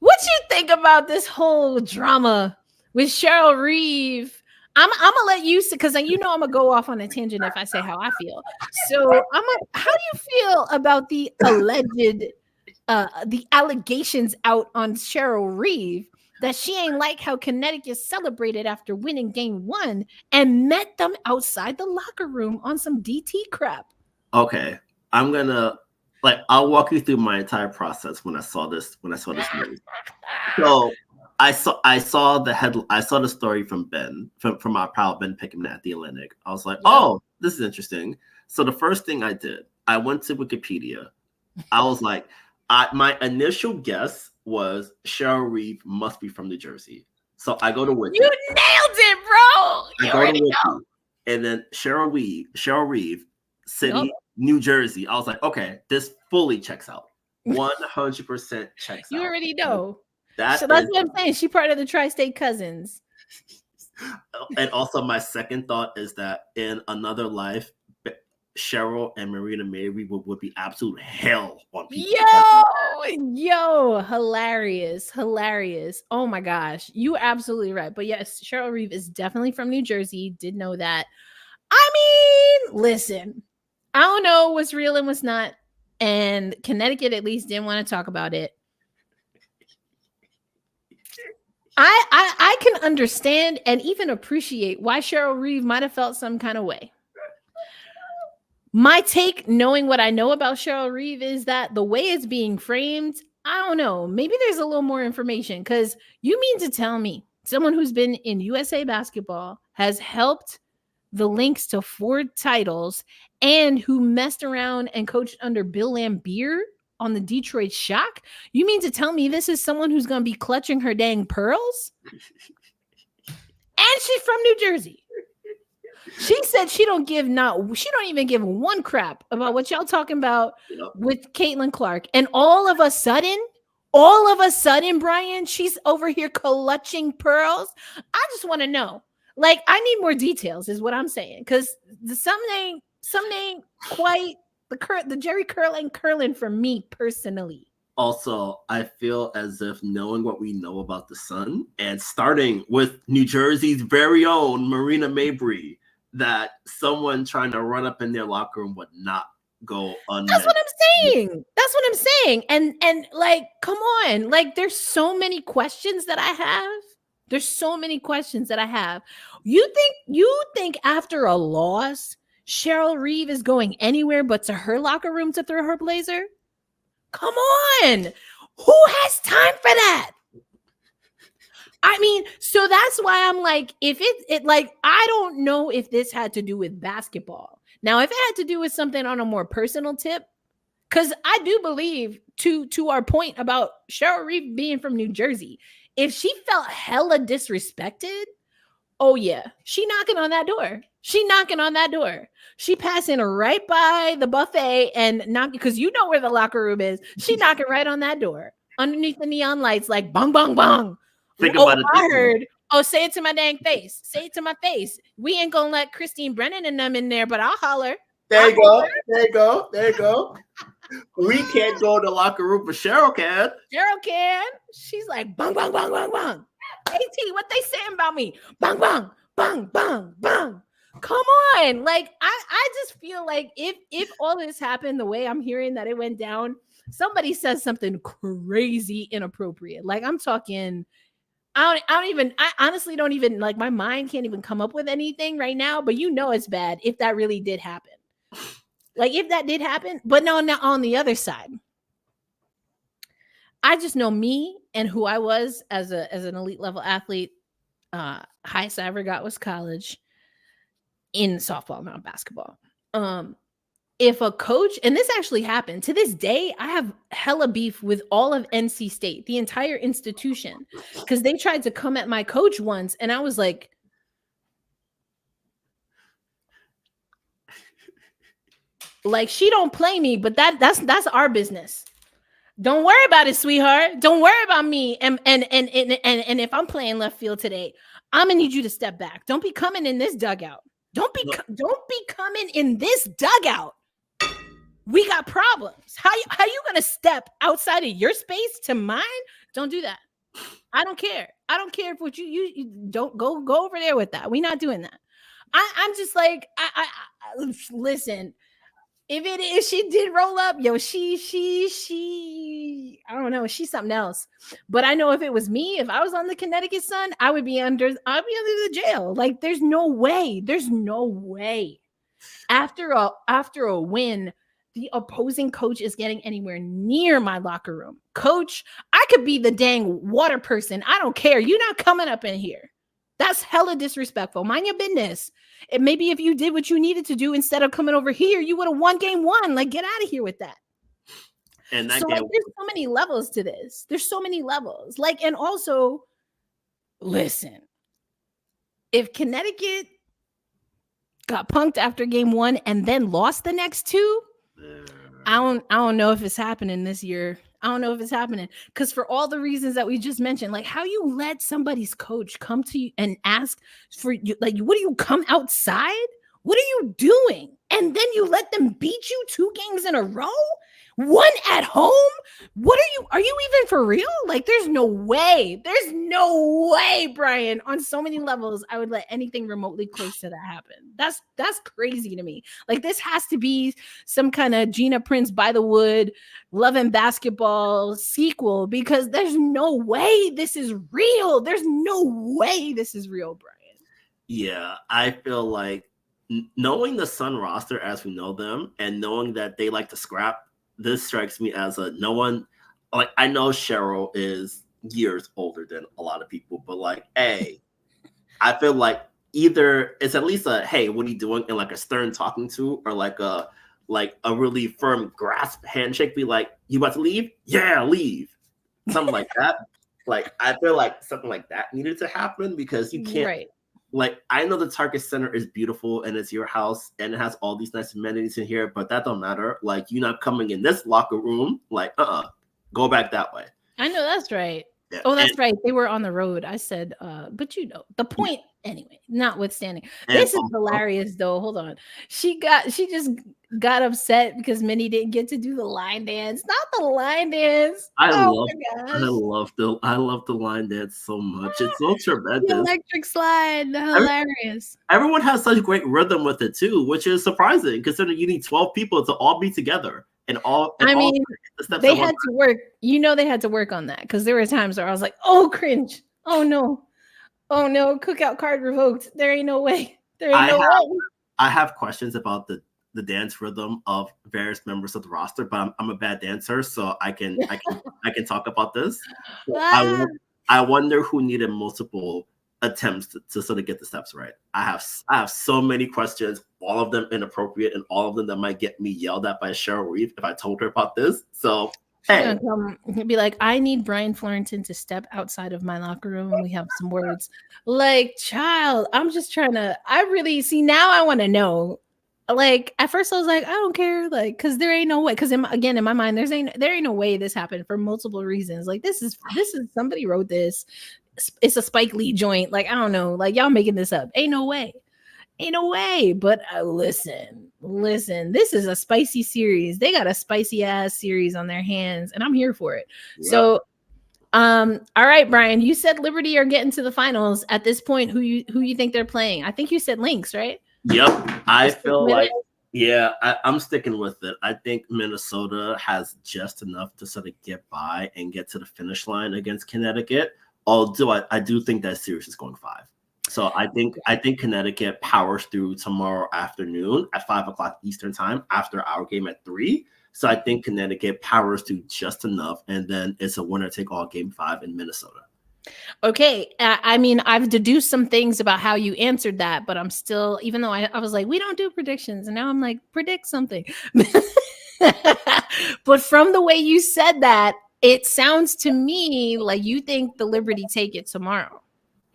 what you think about this whole drama with Cheryl Reeve? I'm gonna let you, because you know I'm gonna go off on a tangent if I say how I feel. So how do you feel about the alleged the allegations out on Cheryl Reeve that she ain't like how Connecticut celebrated after winning game 1 and met them outside the locker room on some DT crap? Okay, I'm gonna I'll walk you through my entire process when I saw this news. So I saw the story from Ben from our pal Ben Pickman at The Atlantic. I was like, oh, this is interesting. So the first thing I did, I went to Wikipedia. I was like, my initial guess was Cheryl Reeve must be from New Jersey. So I go to Wiki. You nailed it, bro. I go to Wiki, and then Cheryl Reeve, city, New Jersey. I was like, okay, this fully checks out. 100% checks out. You already know. So that's what I'm saying. She's part of the Tri-State Cousins. And also my second thought is that in another life, Cheryl and Marina Mabry would be absolute hell on people. Yo, hilarious. Oh my gosh. You are absolutely right. But yes, Cheryl Reeve is definitely from New Jersey. Did know that. I mean, listen, I don't know what's real and what's not. And Connecticut at least didn't want to talk about it. I can understand and even appreciate why Cheryl Reeve might have felt some kind of way. My take, knowing what I know about Cheryl Reeve, is that the way it's being framed, I don't know, maybe there's a little more information, because you mean to tell me someone who's been in USA basketball, has helped the Lynx to 4 titles, and who messed around and coached under Bill Laimbeer on the Detroit Shock? You mean to tell me this is someone who's going to be clutching her dang pearls? And she's from New Jersey. She said she don't even give one crap about what y'all talking about with Caitlin Clark. And all of a sudden, Brian, she's over here clutching pearls. I just want to know. Like, I need more details is what I'm saying. Because some ain't quite the Jerry curl ain't curling for me personally. Also, I feel as if knowing what we know about the Sun and starting with New Jersey's very own Marina Mabry, that someone trying to run up in their locker room would not go unmet. That's what I'm saying. And like, come on. Like, there's so many questions that I have. You think after a loss, Cheryl Reeve is going anywhere but to her locker room to throw her blazer? Come on. Who has time for that? I mean, so that's why I'm like, if it like, I don't know if this had to do with basketball. Now, if it had to do with something on a more personal tip, because I do believe to our point about Cheryl Reeve being from New Jersey, if she felt hella disrespected, oh yeah, she knocking on that door. She passing right by the buffet and knocking, because you know where the locker room is. She knocking right on that door underneath the neon lights, like bong, bong, bong. Think about it. I heard Oh, say it to my dang face. Say it to my face. We ain't gonna let Christine Brennan and them in there, but I'll holler. There you go. There you go. There you go. We can't go to the locker room, but Cheryl can. Cheryl can. She's like, bang, bang, bang, bang, bang. AT, what they saying about me? Bang, bang, bang, bang, bang. Come on. Like, I just feel like if all this happened the way I'm hearing that it went down, somebody says something crazy inappropriate. Like, I'm talking, I honestly don't even, like, my mind can't even come up with anything right now, but you know it's bad if that really did happen. Like, if that did happen, but no, now on the other side, I just know me and who I was as an elite level athlete. Highest I ever got was college in softball, not basketball. If a coach, and this actually happened to this day, I have hella beef with all of NC State, the entire institution, because they tried to come at my coach once, and I was like, she don't play me, but that's our business. Don't worry about it, sweetheart. Don't worry about me. And if I'm playing left field today, I'm gonna need you to step back. Don't be coming in this dugout. Don't be coming in this dugout. We got problems. How you gonna step outside of your space to mine? Don't do that. I don't care. I don't care if what you don't go over there with that. We're not doing that. I'm just like, I listen. If she did roll up, yo, she I don't know, she's something else. But I know if it was me, if I was on the Connecticut Sun, I'd be under the jail. Like, there's no way. After a win, the opposing coach is getting anywhere near my locker room. Coach, I could be the dang water person. I don't care. You're not coming up in here. That's hella disrespectful. Mind your business. And maybe if you did what you needed to do instead of coming over here, you would have won game one. Like, get out of here with that. And so, like, there's so many levels to this. There's so many levels. Like, and also, listen, if Connecticut got punked after game one and then lost the next two, I don't know if it's happening this year. I don't know if it's happening, because for all the reasons that we just mentioned, like, how you let somebody's coach come to you and ask for you, like, what do you come outside? What are you doing? And then you let them beat you 2 games in a row? One at home? Are you even for real? Like, there's no way, Brian, on so many levels, I would let anything remotely close to that happen. That's crazy to me. Like, this has to be some kind of Gina Prince by the Wood, Love and Basketball sequel, because there's no way this is real. There's no way this is real, Brian. Yeah, I feel like knowing the Sun roster as we know them and knowing that they like to scrap, this strikes me as no one, like, I know Cheryl is years older than a lot of people, but like, hey, I feel like either it's at least a, hey, what are you doing? And like a stern talking to, or like a really firm grasp handshake, be like, you about to leave? Yeah, leave. Something like that. Like, I feel like something like that needed to happen, because you can't, right. Like, I know the Target Center is beautiful and it's your house and it has all these nice amenities in here, but that don't matter. Like, you're not coming in this locker room. Like, go back that way. I know that's right. Yeah. Oh, that's right. They were on the road. I said, but you know, the point anyway, notwithstanding. This is hilarious though. Hold on. She just got upset because Minnie didn't get to do the line dance. Not the line dance. I love the line dance so much. It's so tremendous. The electric slide. Hilarious. Everyone has such great rhythm with it too, which is surprising considering you need 12 people to all be together. They had to work. You know, they had to work on that, because there were times where I was like, "Oh, cringe! Oh no! Cookout card revoked. There ain't no way. I have questions about the dance rhythm of various members of the roster, but I'm a bad dancer, so I can talk about this. So I wonder who needed multiple attempts to sort of get the steps right. I have so many questions, all of them inappropriate, and all of them that might get me yelled at by Cheryl Reeve if I told her about this. So hey, be like, I need Brian Fleurantin to step outside of my locker room and we have some words. Like, child, I'm just trying to. I really see now. I want to know. Like, at first I was like, I don't care, like, because there ain't no way. Because in my mind, there ain't no way this happened for multiple reasons. Like, this is somebody wrote this. it's a Spike Lee joint. Like, I don't know, like y'all making this up. Ain't no way. Ain't no way. But listen, this is a spicy series. They got a spicy ass series on their hands, and I'm here for it. Yep. So, all right, Brian, you said Liberty are getting to the finals. At this point, who you think they're playing? I think you said Lynx, right? Yep. I feel like, it? I'm sticking with it. I think Minnesota has just enough to sort of get by and get to the finish line against Connecticut. Although I do think that series is going 5. So I think Connecticut powers through tomorrow afternoon at 5:00 Eastern time after our game at 3. So I think Connecticut powers through just enough, and then it's a winner take all game 5 in Minnesota. Okay. I mean, I've deduced some things about how you answered that, but I'm still, even though I was like, we don't do predictions, and now I'm like, predict something. But from the way you said that, it sounds to me like you think the Liberty take it tomorrow.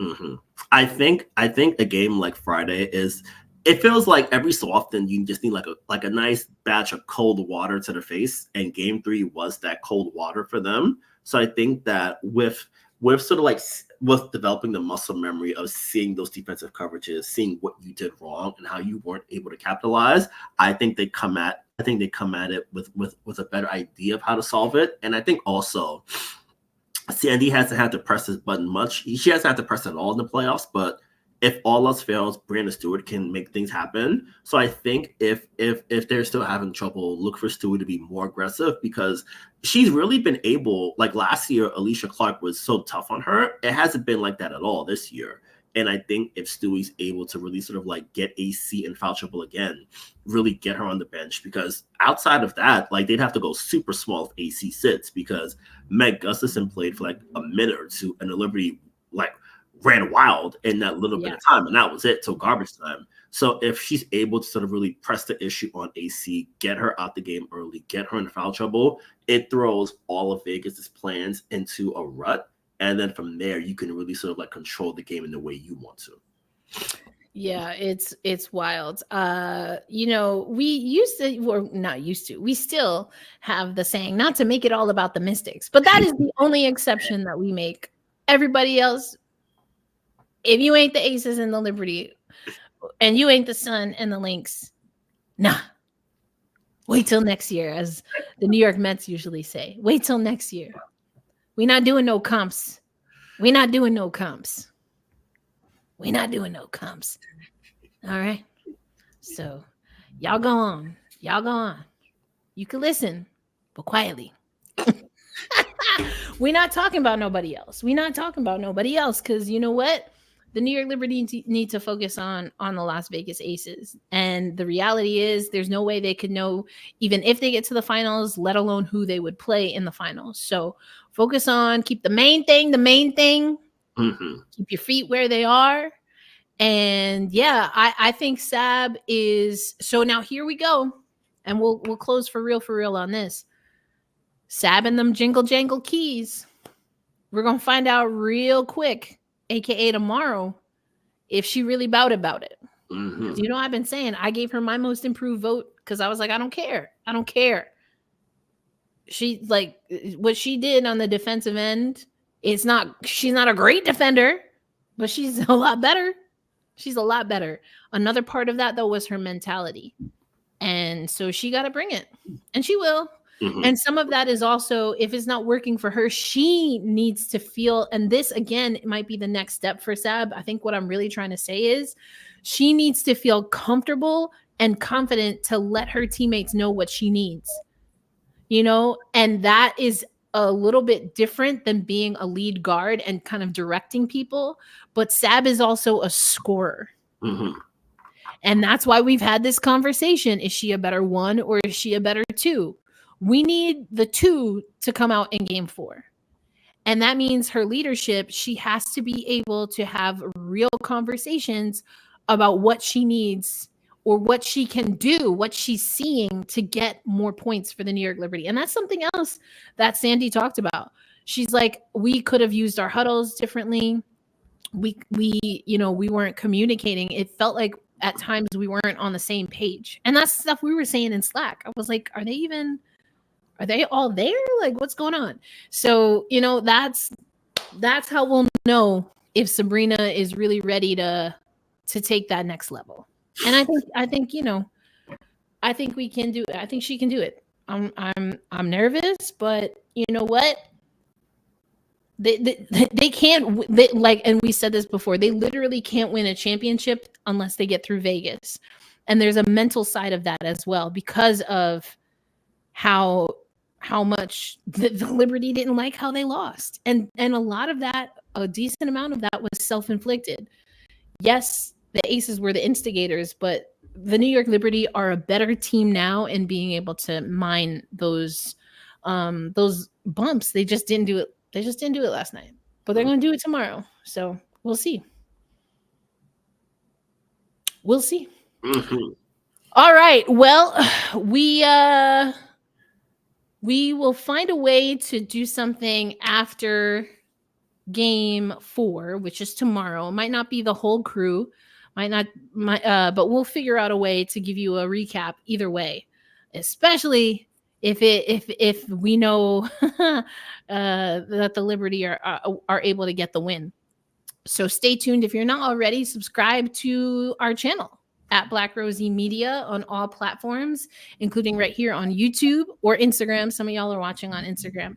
Mm-hmm. I think a game like Friday is. It feels like every so often you just need like a nice batch of cold water to the face, and game 3 was that cold water for them. So I think that with sort of like with developing the muscle memory of seeing those defensive coverages, seeing what you did wrong and how you weren't able to capitalize, I think they come at it with a better idea of how to solve it. And I think also Sandy hasn't had to press this button much. She hasn't had to press it at all in the playoffs, but if all else fails, Breanna Stewart can make things happen. So I think if they're still having trouble, look for Stewart to be more aggressive, because she's really been able, like last year, Alicia Clark was so tough on her. It hasn't been like that at all this year. And I think if Stewie's able to really sort of like get AC in foul trouble again, really get her on the bench, because outside of that, like they'd have to go super small if AC sits, because Meg Gustafson played for like a minute or two, and the Liberty like ran wild in that little bit of time, and that was it till garbage time. So if she's able to sort of really press the issue on AC, get her out the game early, get her in foul trouble, it throws all of Vegas's plans into a rut. And then from there, you can really sort of like control the game in the way you want to. Yeah, it's wild. You know, we used to, or not used to, we still have the saying not to make it all about the Mystics, but that is the only exception that we make. Everybody else, if you ain't the Aces and the Liberty, and you ain't the Sun and the Lynx, nah. Wait till next year, as the New York Mets usually say. Wait till next year. We're not doing no comps. We're not doing no comps. We're not doing no comps. All right. So y'all go on. Y'all go on. You can listen, but quietly. We're not talking about nobody else. We're not talking about nobody else, because you know what? The New York Liberty need to focus on the Las Vegas Aces. And the reality is there's no way they could know even if they get to the finals, let alone who they would play in the finals. So focus on, keep the main thing. Mm-hmm. Keep your feet where they are. And yeah, I think Sab is, so now here we go. And we'll close for real on this. Sab and them jingle jangle keys. We're going to find out real quick, AKA tomorrow, if she really about it. Mm-hmm. You know, I've been saying I gave her my most improved vote because I was like, I don't care. She, like, what she did on the defensive end, she's not a great defender, but she's a lot better. Another part of that, though, was her mentality. And so she got to bring it, and she will. Mm-hmm. And some of that is also, if it's not working for her, she needs to feel, and this again, it might be the next step for Sab. I think what I'm really trying to say is she needs to feel comfortable and confident to let her teammates know what she needs, you know, and that is a little bit different than being a lead guard and kind of directing people. But Sab is also a scorer. Mm-hmm. And that's why we've had this conversation. Is she a better 1 or is she a better 2? We need the 2 to come out in game 4. And that means her leadership, she has to be able to have real conversations about what she needs or what she can do, what she's seeing to get more points for the New York Liberty. And that's something else that Sandy talked about. She's like, we could have used our huddles differently. We weren't communicating. It felt like at times we weren't on the same page. And that's stuff we were saying in Slack. I was like, are they all there? Like, what's going on? So, you know, that's that's how we'll know if Sabrina is really ready to take that next level. And I think I think we can do it. I think she can do it. I'm nervous, but you know what? They can't like, and we said this before, they literally can't win a championship unless they get through Vegas. And there's a mental side of that as well, because of how much the Liberty didn't like how they lost. And a lot of that, a decent amount of that was self-inflicted. Yes, the Aces were the instigators, but the New York Liberty are a better team now in being able to mine those bumps. They just didn't do it. They just didn't do it last night, but they're going to do it tomorrow. So we'll see. We'll see. Mhm. All right. Well, we will find a way to do something after game 4, which is tomorrow. It might not be the whole crew, but we'll figure out a way to give you a recap either way, especially if we know that the Liberty are able to get the win. So stay tuned. If you're not already, subscribe to our channel at Black Rosie Media on all platforms, including right here on YouTube or Instagram. Some of y'all are watching on Instagram.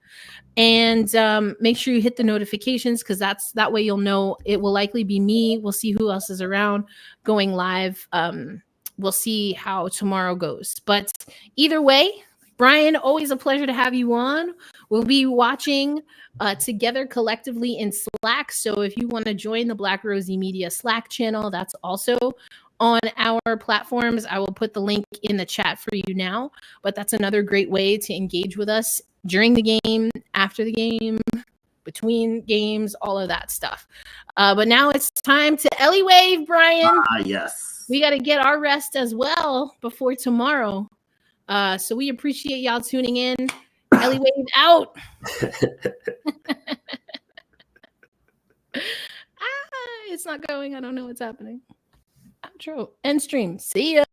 And make sure you hit the notifications, because that way you'll know. It will likely be me. We'll see who else is around going live. We'll see how tomorrow goes. But either way, Brian, always a pleasure to have you on. We'll be watching together collectively in Slack. So if you want to join the Black Rosie Media Slack channel, that's also on our platforms. I will put the link in the chat for you now. But that's another great way to engage with us during the game, after the game, between games, all of that stuff. But now it's time to Ellie Wave, Brian. Yes. We got to get our rest as well before tomorrow. So we appreciate y'all tuning in. Ellie Wave out. It's not going. I don't know what's happening. Outro. End stream. See ya.